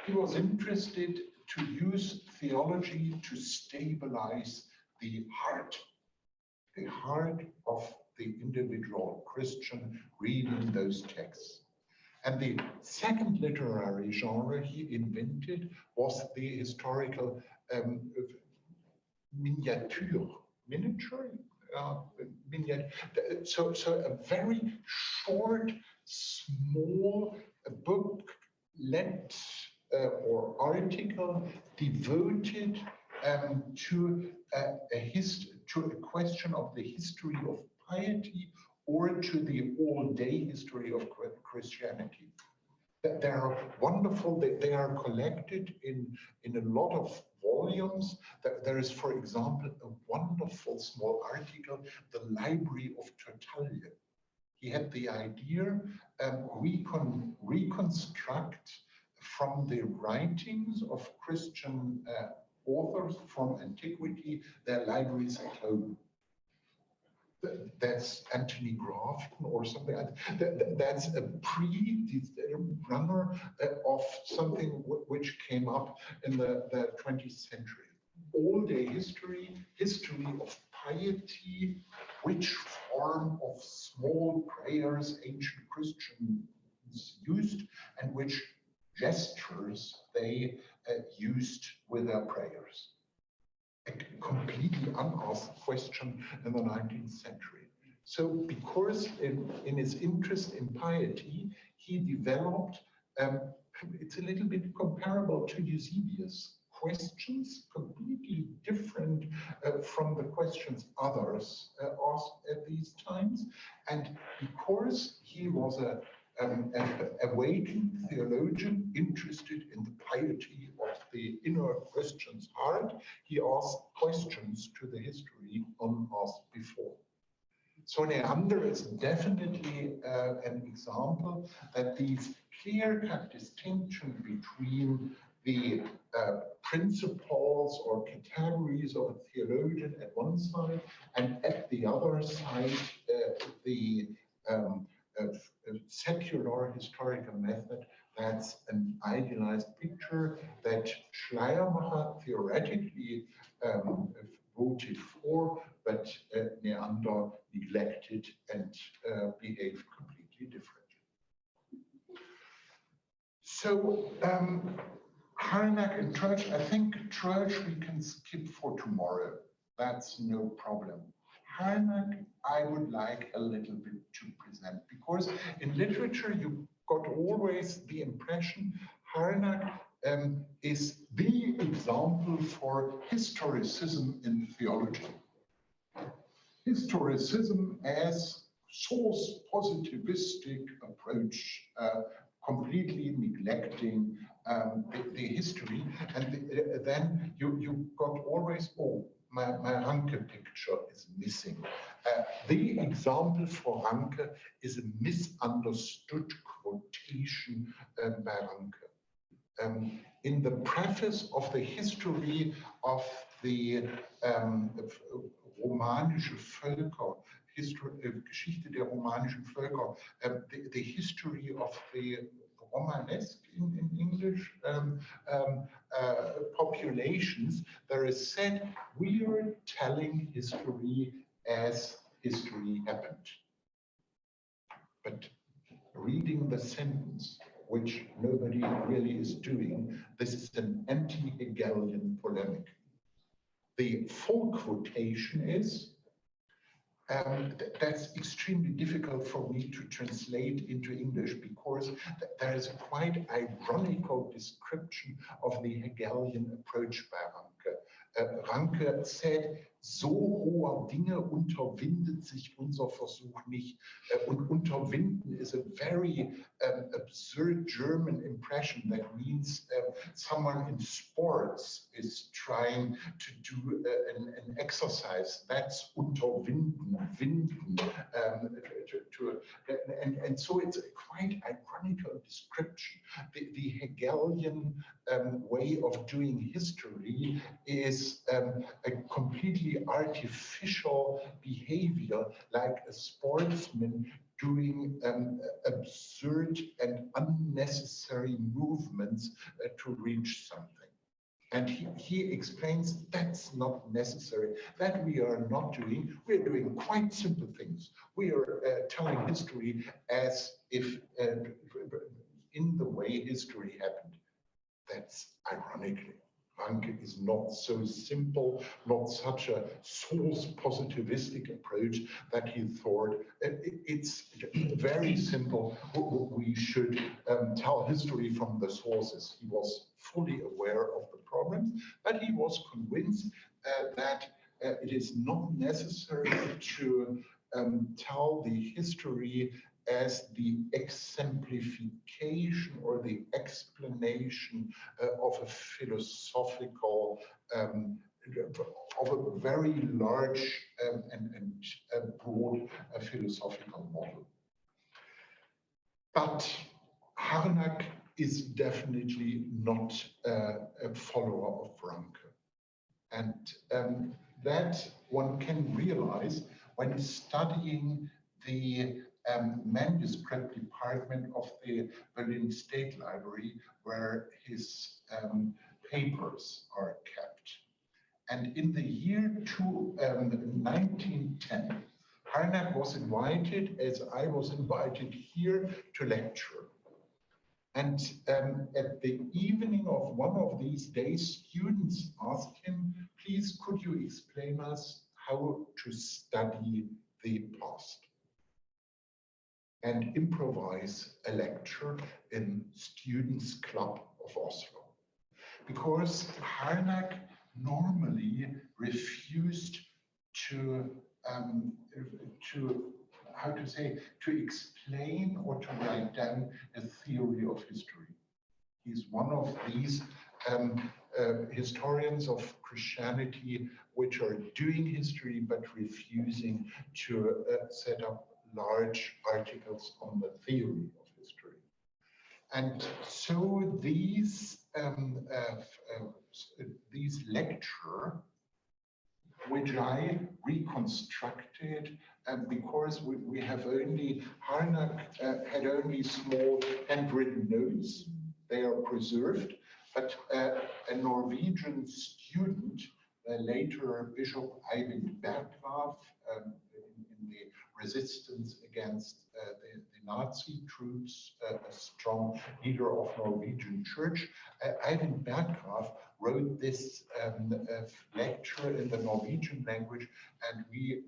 he was interested to use theology to stabilize the heart of the individual Christian reading those texts. And the second literary genre he invented was the historical miniature. So a very short, small booklet or article devoted to a question of the history of piety or to the all-day history of Christianity. They are wonderful. They are collected in a lot of volumes. There is, for example, a wonderful small article, The Library of Tertullian. He had the idea reconstruct from the writings of Christian authors from antiquity their libraries at home. That's Anthony Grafton or something. That's a pre-runner of something which came up in the 20th century. All-day history, history of piety, which form of small prayers ancient Christians used, and which gestures they used with their prayers. A completely unasked question in the 19th century. So because in his interest in piety, he developed, it's a little bit comparable to Eusebius, questions completely different from the questions others asked at these times. And because he was an awakened theologian interested in the piety of the inner Christian's heart, he asked questions to the history unasked before. So Neander is definitely an example that these clear-cut distinction between the principles or categories of a theologian at one side, and at the other side, the secular historical method, that's an idealized picture that Schleiermacher theoretically voted for, but Neander neglected and behaved completely differently. So Harnack and Troeltsch, I think Troeltsch we can skip for tomorrow. That's no problem. Harnack, I would like a little bit to present, because in literature you got always the impression Harnack is the example for historicism in theology. Historicism as source positivistic approach, completely neglecting the history, and then you got always, oh, my Ranke picture is missing. The example for Ranke is a misunderstood quotation by Ranke. In the preface of the history of the romanische Völker, Geschichte der romanischen Völker, the history of the Romanesque in English populations, there is said, we are telling history as history happened. But reading the sentence, which nobody really is doing, this is an anti-Hegelian polemic. The full quotation is, that's extremely difficult for me to translate into English, because there is a quite ironical description of the Hegelian approach by Ranke. Ranke said, so hoher Dinge unterwindet sich unser Versuch nicht. Und unterwinden is a very absurd German impression that means someone in sports is trying to do an exercise. That's unterwinden, winden. And so it's a quite ironical description. The Hegelian way of doing history is a completely artificial behavior, like a sportsman doing absurd and unnecessary movements to reach something. And he explains that's not necessary, that we are not doing. We're doing quite simple things. We are telling history as if in the way history happened. That's ironically. Ranke is not so simple, not such a source positivistic approach that he thought it's very simple. We should tell history from the sources. He was fully aware of the problems, but he was convinced that it is not necessary to tell the history as the exemplification or the explanation of a philosophical, of a very large and broad philosophical model. But Harnack is definitely not a follower of Ranke. And that one can realize when studying the manuscript department of the Berlin State Library, where his papers are kept. And in the year 1910, Harnack was invited, as I was invited here, to lecture. And at the evening of one of these days, students asked him, please, could you explain us how to study the past? And improvise a lecture in Students' Club of Oslo. Because Harnack normally refused to how to say, to explain or to write down a theory of history. He's one of these historians of Christianity which are doing history but refusing to set up large articles on the theory of history. And so these lecture, which I reconstructed because we have only, Harnack had only small handwritten notes, they are preserved, but a Norwegian student, later Bishop Eivind Berggrav, in the resistance against the Nazi troops, a strong leader of Norwegian church. Eivind Berggrav wrote this lecture in the Norwegian language, and we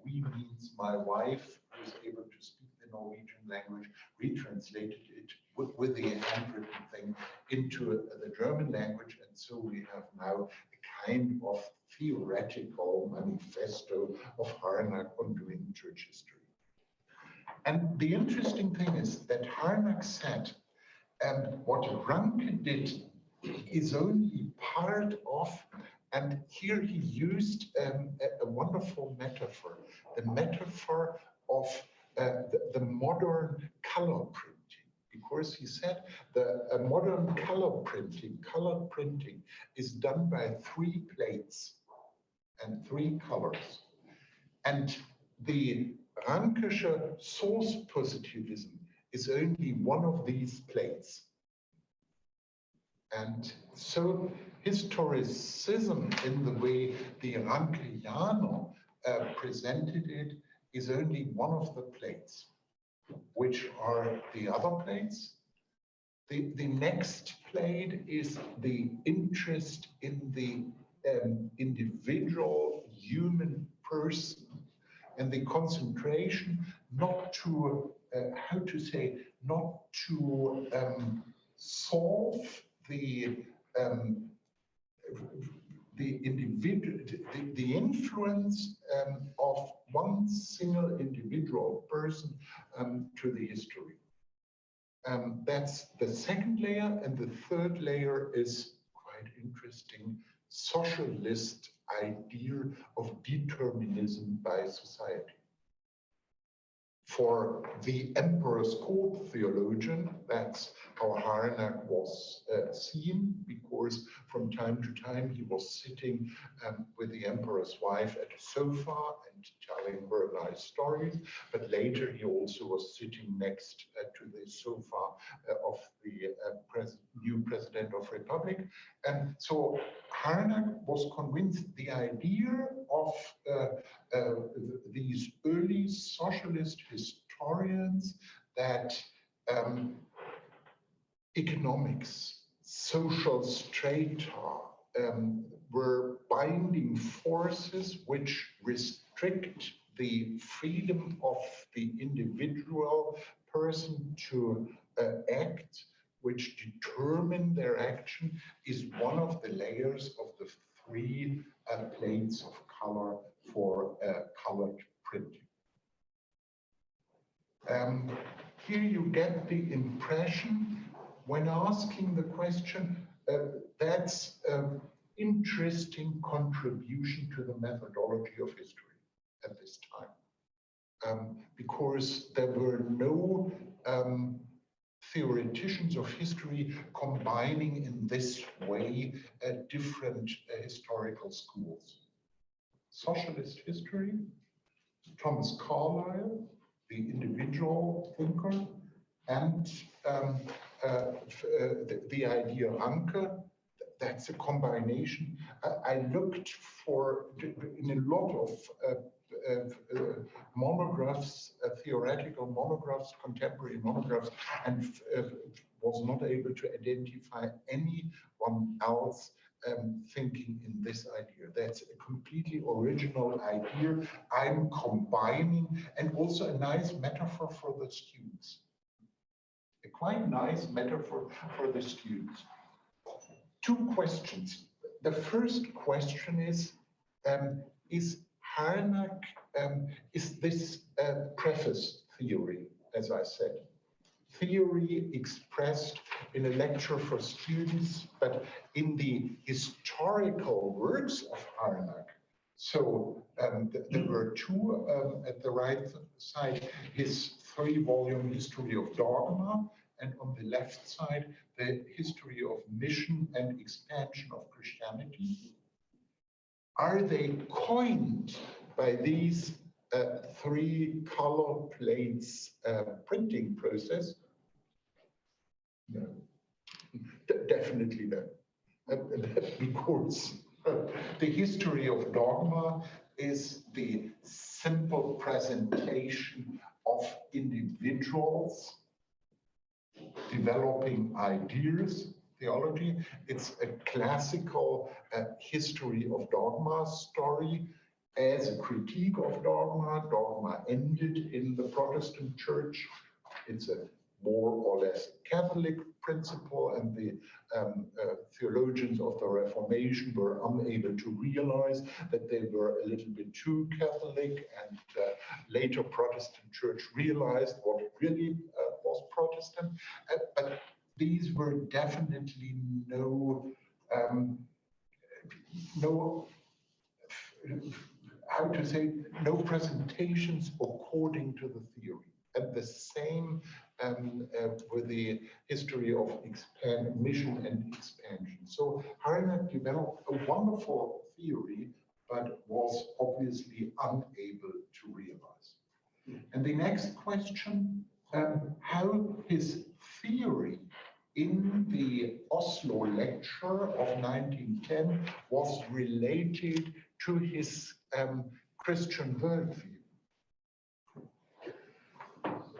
means my wife, who is able to speak the Norwegian language, retranslated it with the handwritten thing into the German language, and so we have now a kind of theoretical manifesto of Harnack on doing church history. And the interesting thing is that Harnack said, what Ranke did is only part of, and here he used a wonderful metaphor, the metaphor of the modern color printing, because he said the modern color printing is done by 3 plates and 3 colors. And the Rankesche source positivism is only one of these plates. And so historicism, in the way the Rankeaner presented it, is only one of the plates. Which are the other plates? The next plate is the interest in the individual human person, and the concentration not to, how to say, not to solve the individual, the influence of one single individual person to the history. That's the second layer, and the third layer is quite interesting, socialist idea of determinism by society. For the Emperor's Court theologian, that's how Harnack was seen, because from time to time he was sitting with the Emperor's wife at a sofa and telling her nice stories, but later he also was sitting next to the sofa of the new President of Republic. And so Harnack was convinced the idea of these early socialist historians that economics, social strata were binding forces which restrict the freedom of the individual person to act, which determine their action, is one of the layers of the 3 plates of color for colored printing. Here you get the impression, when asking the question, that's an interesting contribution to the methodology of history at this time. Because there were no theoreticians of history combining in this way different historical schools. Socialist history, Thomas Carlyle, the individual thinker, and the idea Ranke, that's a combination. I looked for, in a lot of monographs, theoretical monographs, contemporary monographs, and was not able to identify anyone else thinking in this idea. That's a completely original idea. I'm combining, and also a nice metaphor for the students. A quite nice metaphor for the students. 2 questions. The first question is Harnack, is this preface theory, as I said? Theory expressed in a lecture for students, but in the historical works of Harnack. So there were 2 at the right side, his 3-volume History of Dogma, and on the left side, the History of Mission and Expansion of Christianity. Are they coined by these 3 color plates printing process? No, definitely no. Because the History of Dogma is the simple presentation of individuals developing ideas, theology. It's a classical history of dogma story as a critique of dogma. Dogma ended in the Protestant church. It's a more or less Catholic principle, and the theologians of the Reformation were unable to realize that they were a little bit too Catholic, and later Protestant church realized what really was Protestant. But these were definitely no, how to say, no presentations according to the theory. And the same with the history of mission and expansion. So Harnack developed a wonderful theory, but was obviously unable to realize. And the next question, how his theory in the Oslo lecture of 1910 was related to his Christian worldview.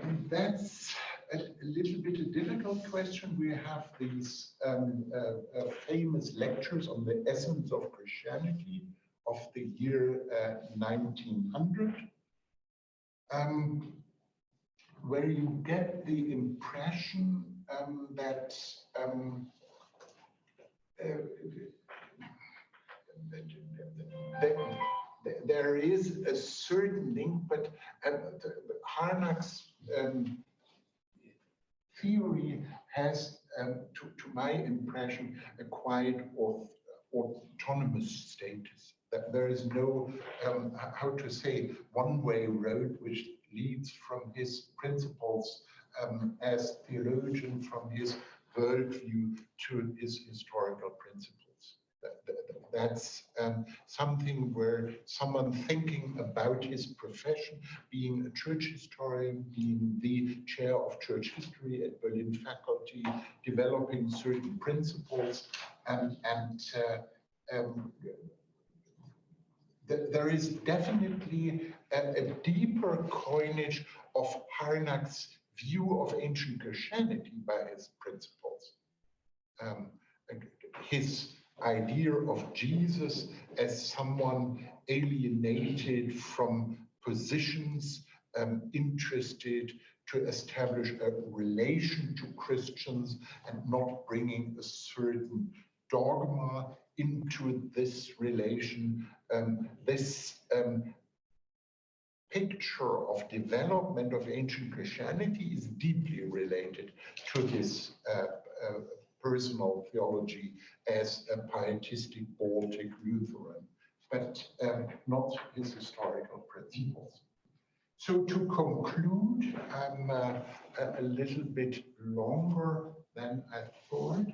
And that's a little bit a difficult question. We have these famous lectures on the essence of Christianity of the year 1900, where you get the impression that there is a certain link, but Harnack's theory has, to my impression, a quite autonomous status. That there is no, how to say, one-way road which leads from his principles as theologian, from his worldview to his historical principles. That's something where someone thinking about his profession, being a church historian, being the chair of church history at Berlin faculty, developing certain principles, there is definitely a deeper coinage of Harnack's view of ancient Christianity by his principles. His idea of Jesus as someone alienated from positions, interested to establish a relation to Christians and not bringing a certain dogma into this relation. This picture of development of ancient Christianity is deeply related to his personal theology as a pietistic Baltic Lutheran, but not his historical principles. So to conclude, I'm a little bit longer than I thought.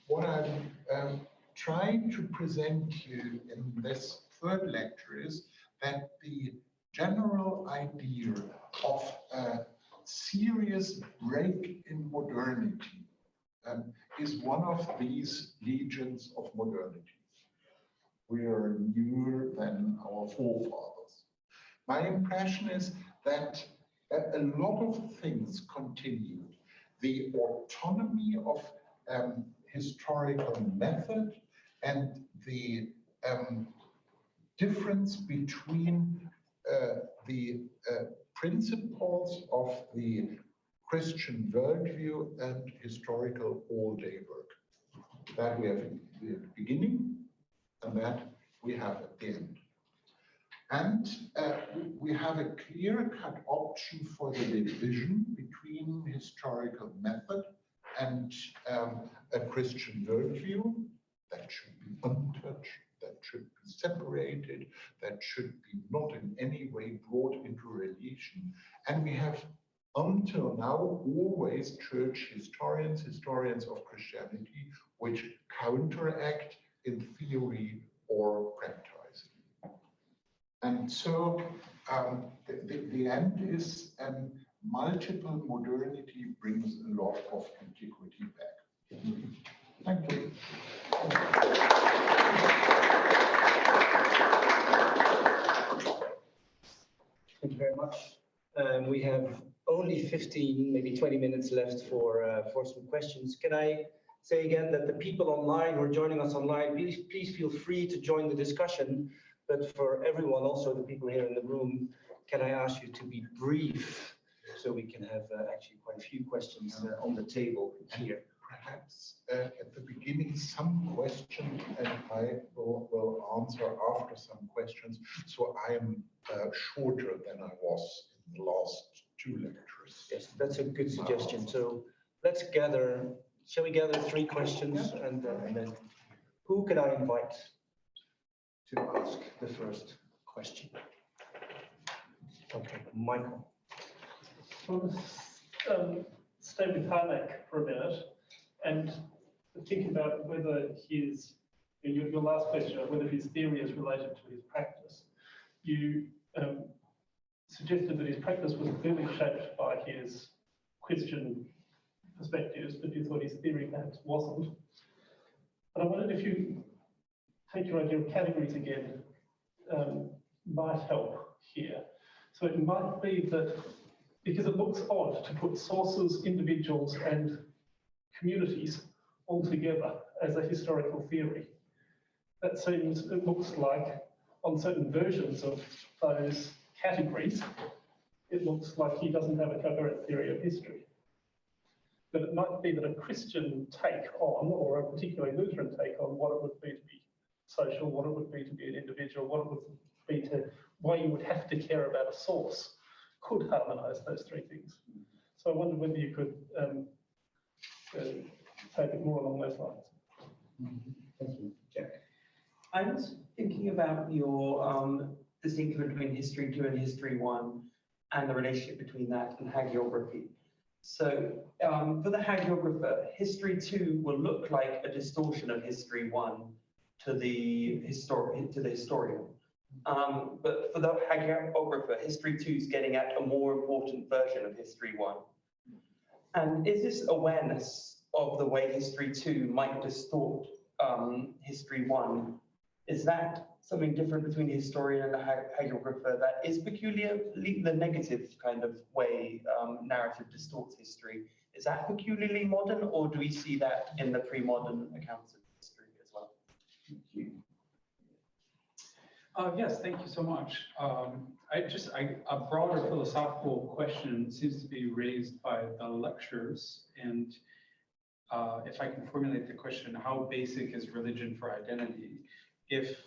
What I'm trying to present you in this third lecture is that the general idea of a serious break in modernity is one of these legions of modernity. We are newer than our forefathers. My impression is that a lot of things continued. The autonomy of historical method and the difference between the principles of the Christian worldview and historical all-day work. That we have at the beginning and that we have at the end. And we have a clear-cut option for the division between historical method and a Christian worldview that should be untouched, that should be separated, that should be not in any way brought into relation. And we have until now always church historians of Christianity, which counteract in theory or practicing. And so the end is multiple modernity brings a lot of antiquity back. Thank you. Thank you very much. 15, maybe 20 minutes left for some questions. Can I say again that the people online who are joining us online, please feel free to join the discussion. But for everyone, also the people here in the room, can I ask you to be brief so we can have actually quite a few questions on the table here. Perhaps at the beginning some questions, and I will answer after some questions. So I am shorter than I was in the last two lectures. Yes, that's a good suggestion. So let's gather. Shall we gather 3 questions, and then who can I invite to ask the first question? Okay, Michael. Stay with Harnack for a minute and think about whether your last question, whether his theory is related to his practice. You suggested that his practice was clearly shaped by his Christian perspectives, but you thought his theory perhaps wasn't. But I wondered if you take your idea of categories again, might help here. So it might be that, because it looks odd to put sources, individuals, and communities all together as a historical theory. It looks like on certain versions of those categories, it looks like he doesn't have a coherent theory of history. But it might be that a Christian take on, or a particularly Lutheran take on, what it would be to be social, what it would be to be an individual, what it would be to, why you would have to care about a source, could harmonise those 3 things. So I wonder whether you could take it more along those lines. Thank you, Jack. I was thinking about your distinction between history 2 and history 1 and the relationship between that and hagiography. So for the hagiographer, history 2 will look like a distortion of history 1 to the historian. But for the hagiographer, history 2 is getting at a more important version of history 1. And is this awareness of the way history 2 might distort history 1, is that something different between the historian and the hagiographer that is peculiarly the negative kind of way narrative distorts history? Is that peculiarly modern, or do we see that in the pre-modern accounts of history as well? Thank you. Yes, thank you so much. A broader philosophical question seems to be raised by the lectures, and if I can formulate the question, how basic is religion for identity? If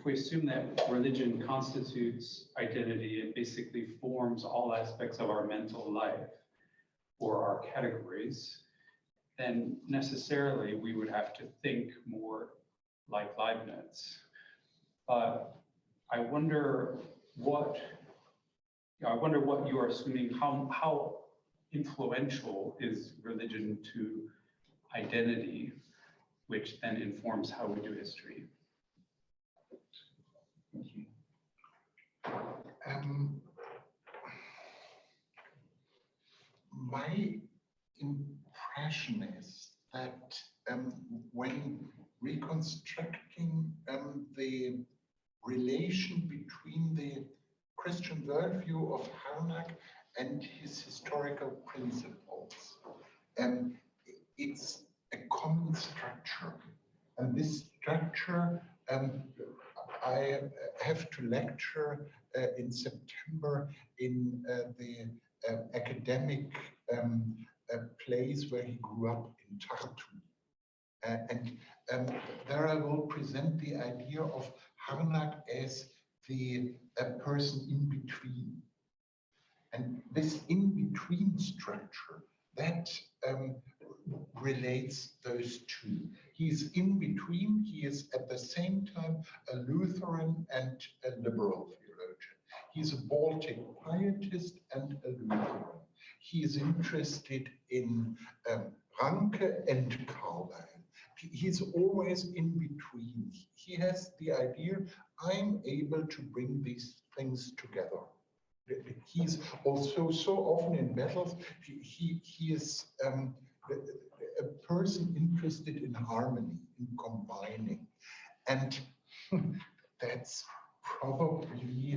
we assume that religion constitutes identity and basically forms all aspects of our mental life or our categories, then necessarily we would have to think more like Leibniz. But I wonder what you are assuming, how influential is religion to identity, which then informs how we do history. Thank you. My impression is that when reconstructing the relation between the Christian worldview of Harnack and his historical principles, it's a common structure. And this structure, I have to lecture in September in the academic place where he grew up in Tartu. And there I will present the idea of Harnack as the person in between. And this in-between structure, that relates those 2. He's in between, he is at the same time a Lutheran and a liberal theologian. He's a Baltic pietist and a Lutheran. He is interested in Ranke and Carlyle. He's always in between. He has the idea, I'm able to bring these things together. He's also so often in battles, he is a person interested in harmony, in combining. And that's probably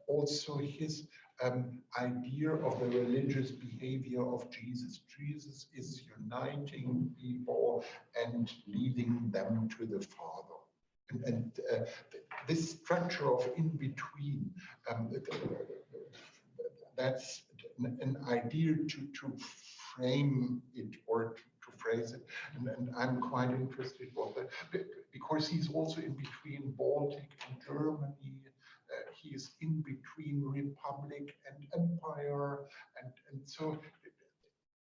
also his idea of the religious behavior of Jesus. Jesus is uniting people and leading them to the Father. And this structure of in-between, that's an idea to frame it or to phrase it. And I'm quite interested about that because he's also in between Baltic and Germany. He's in between republic and empire, and so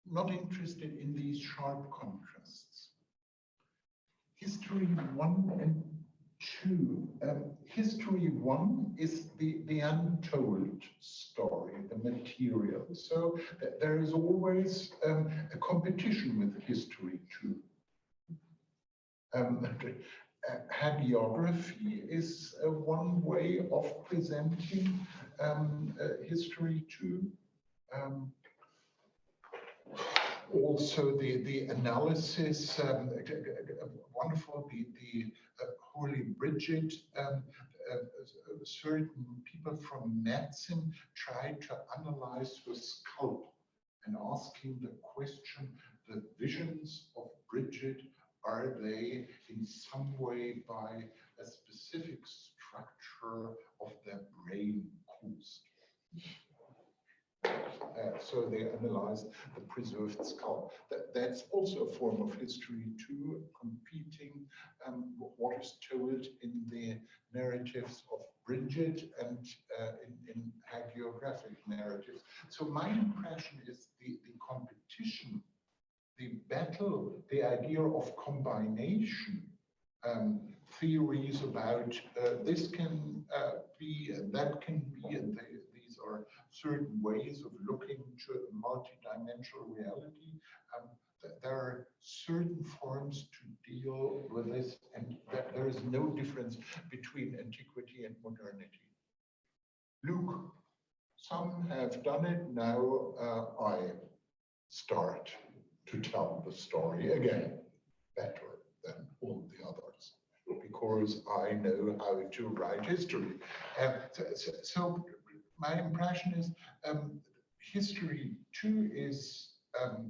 not interested in these sharp contrasts. History 1 and 2. History 1 is the untold story, the material. So there is always a competition with history 2. Hagiography is one way of presenting history 2. Also the analysis, wonderful, the Holy Bridget, certain people from medicine tried to analyze her scalp and asking the question, the visions of Bridget, are they in some way by a specific structure of their brain caused? So they analyzed the preserved skull. That's also a form of history too, competing what is told in the narratives of Bridget and in hagiographic narratives. So my impression is the competition, the battle, the idea of combination, theories about this can be and that can be, and these are certain ways of looking to a multidimensional reality. There are certain forms to deal with this, and that there is no difference between antiquity and modernity. Luke, some have done it, now I start to tell the story again, better than all the others, because I know how to write history. So my impression is history too is a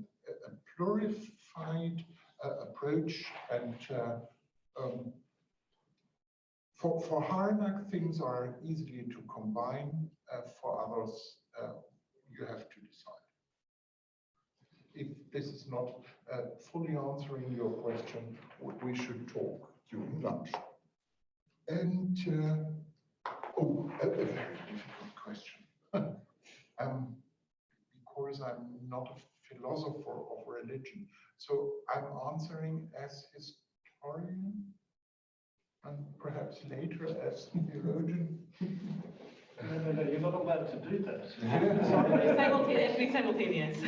purified approach, and for Harnack things are easily to combine, for others you have to decide. If this is not fully answering your question, we should talk during lunch. And oh, a very difficult question. Because I'm not a philosopher of religion, so I'm answering as historian and perhaps later as theologian. No, you're not allowed to do that. It'll be simultaneous.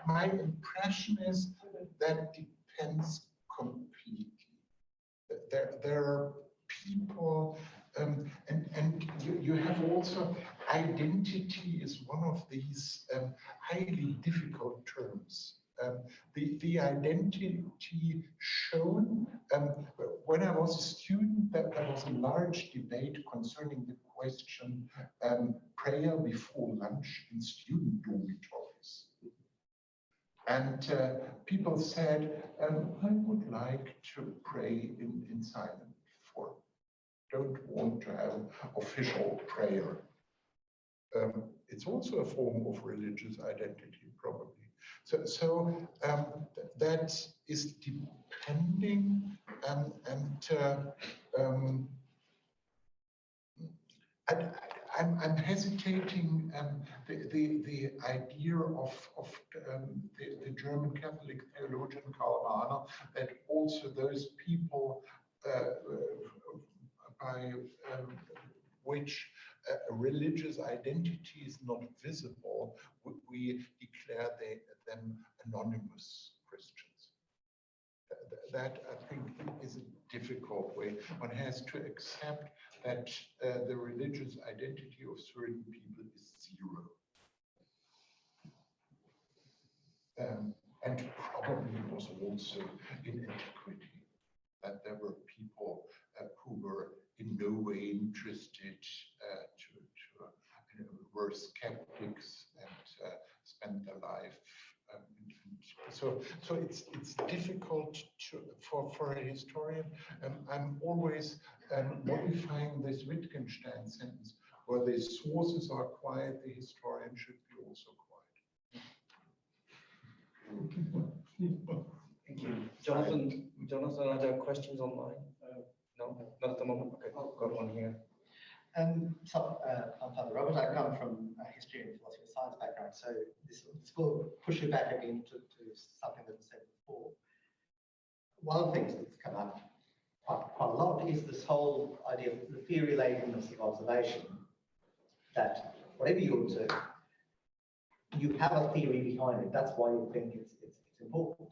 My impression is that depends completely. There are people, and you have also, identity is one of these highly difficult terms. The identity shown, when I was a student, there was a large debate concerning the question prayer before lunch in student dormitories. And people said, I would like to pray in silent form. Don't want to have official prayer. It's also a form of religious identity, probably. So that is depending, I'm hesitating. The idea of the German Catholic theologian Karl Rahner, that also those people by which a religious identity is not visible, we declare them anonymous Christians. That, I think, is a difficult way. One has to accept that the religious identity of certain people is zero. And probably was also in antiquity, that there were people who were in no way interested were skeptics and spent their life. So it's difficult for a historian. I'm always modifying this Wittgenstein sentence, where the sources are quiet, the historian should be also quiet. Thank you. Jonathan, are there questions online? No, not at the moment. Okay, got one here. I'm Father Robert. I come from a history and philosophy of science background, so this will push you back again to something that was said before. One of the things that's come up quite a lot is this whole idea of the theory-ladenness of observation, that whatever you observe, you have a theory behind it. That's why you think it's important.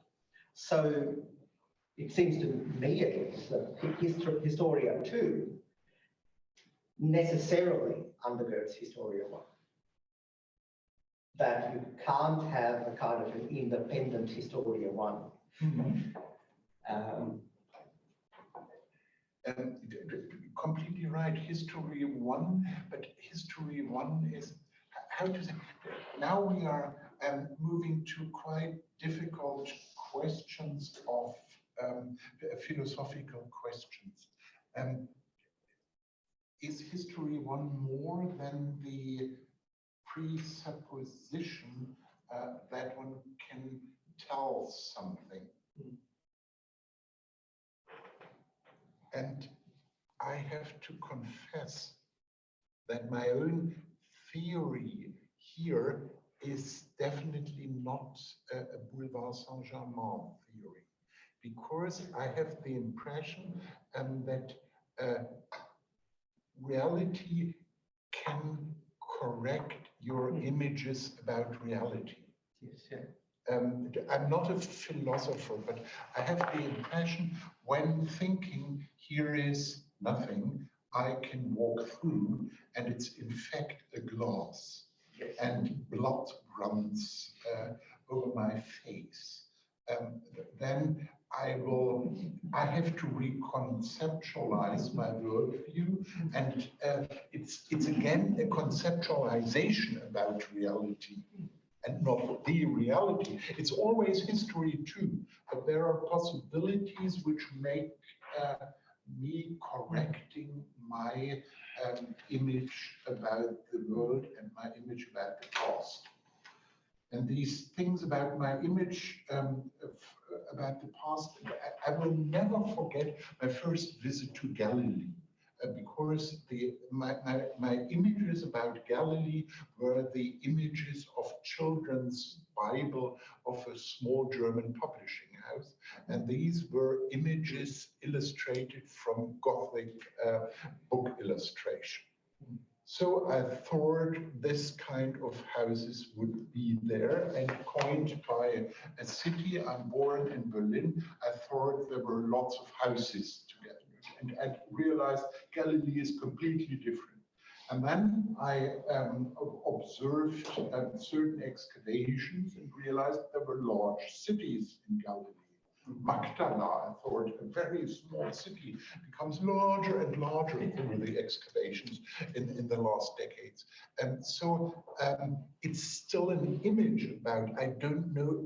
So it seems to me, at least, that Historia 2 necessarily undergirds Historia 1. That you can't have a kind of an independent Historia 1. Completely right, History 1, but History 1 is, how to say, now we are moving to quite difficult questions of philosophical questions. Is History 1 more than the presupposition that one can tell something? And I have to confess that my own theory here is definitely not a Boulevard Saint-Germain theory, because I have the impression that reality can correct your images about reality. Yes, yeah. I'm not a philosopher, but I have the impression when thinking here is nothing, I can walk through and it's in fact a glass, and blood runs over my face. Then I have to reconceptualize my worldview, and it's again a conceptualization about reality, and not the reality. It's always history too, but there are possibilities which make me correcting my image about the world and my image about the past. And these things about my image about the past, I will never forget my first visit to Galilee. Because my images about Galilee were the images of children's Bible of a small German publishing house. And these were images illustrated from Gothic book illustration. So I thought this kind of houses would be there, and coined by a city. I'm born in Berlin. I thought there were lots of houses together. And I realized Galilee is completely different. And then I observed certain excavations and realized there were large cities in Galilee. Magdala, I thought, a very small city, becomes larger and larger through the excavations in the last decades. And so it's still an image about, I don't know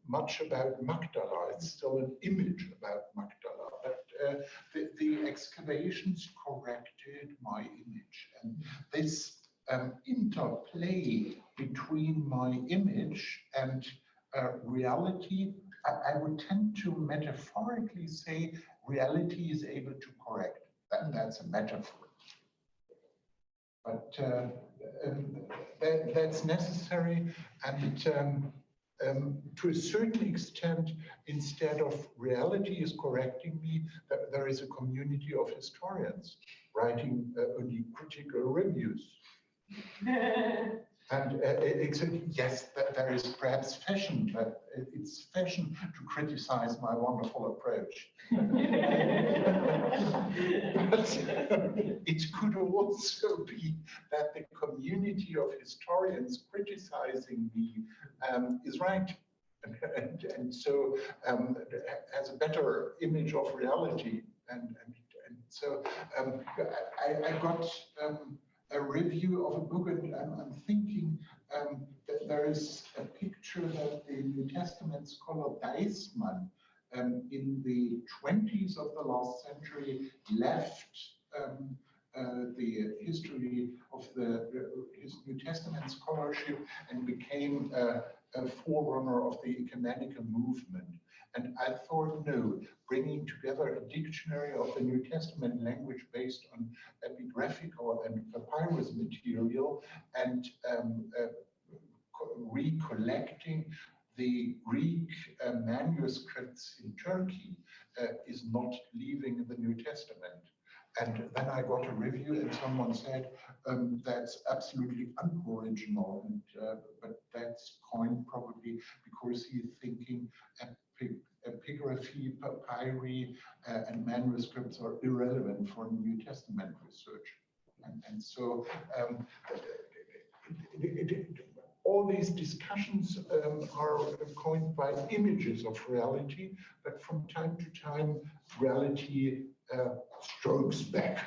much about Magdala, it's still an image about Magdala. But the excavations corrected my image. And this interplay between my image and reality, I would tend to metaphorically say reality is able to correct. That's a metaphor. But that's necessary, and to a certain extent, instead of reality is correcting me, there is a community of historians writing only critical reviews. And yes, there is perhaps fashion, but it's fashion to criticize my wonderful approach. But it could also be that the community of historians criticizing me is right. And so has a better image of reality. And So I got a review of a book, and I'm thinking that there is a picture that the New Testament scholar Deisman in the 20s of the last century left the history of his New Testament scholarship and became a forerunner of the ecumenical movement. And I thought, no, bringing together a dictionary of the New Testament language based on epigraphical and papyrus material and recollecting the Greek manuscripts in Turkey is not leaving the New Testament. And then I got a review and someone said, that's absolutely unoriginal. And, but that's coined probably because he's thinking epigraphy, papyri, and manuscripts are irrelevant for New Testament research. And so all these discussions are coined by images of reality, but from time to time, reality strokes back,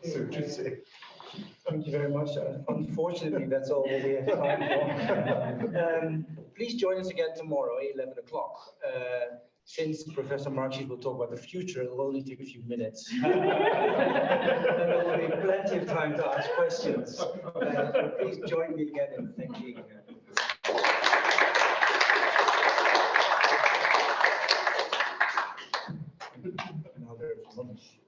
so to say. Thank you very much. Unfortunately, that's all that we have time for. Please join us again tomorrow, 11 o'clock. Since Professor Markschies will talk about the future, it'll only take a few minutes. And there will be plenty of time to ask questions. So please join me again in thanking. Now there's lunch.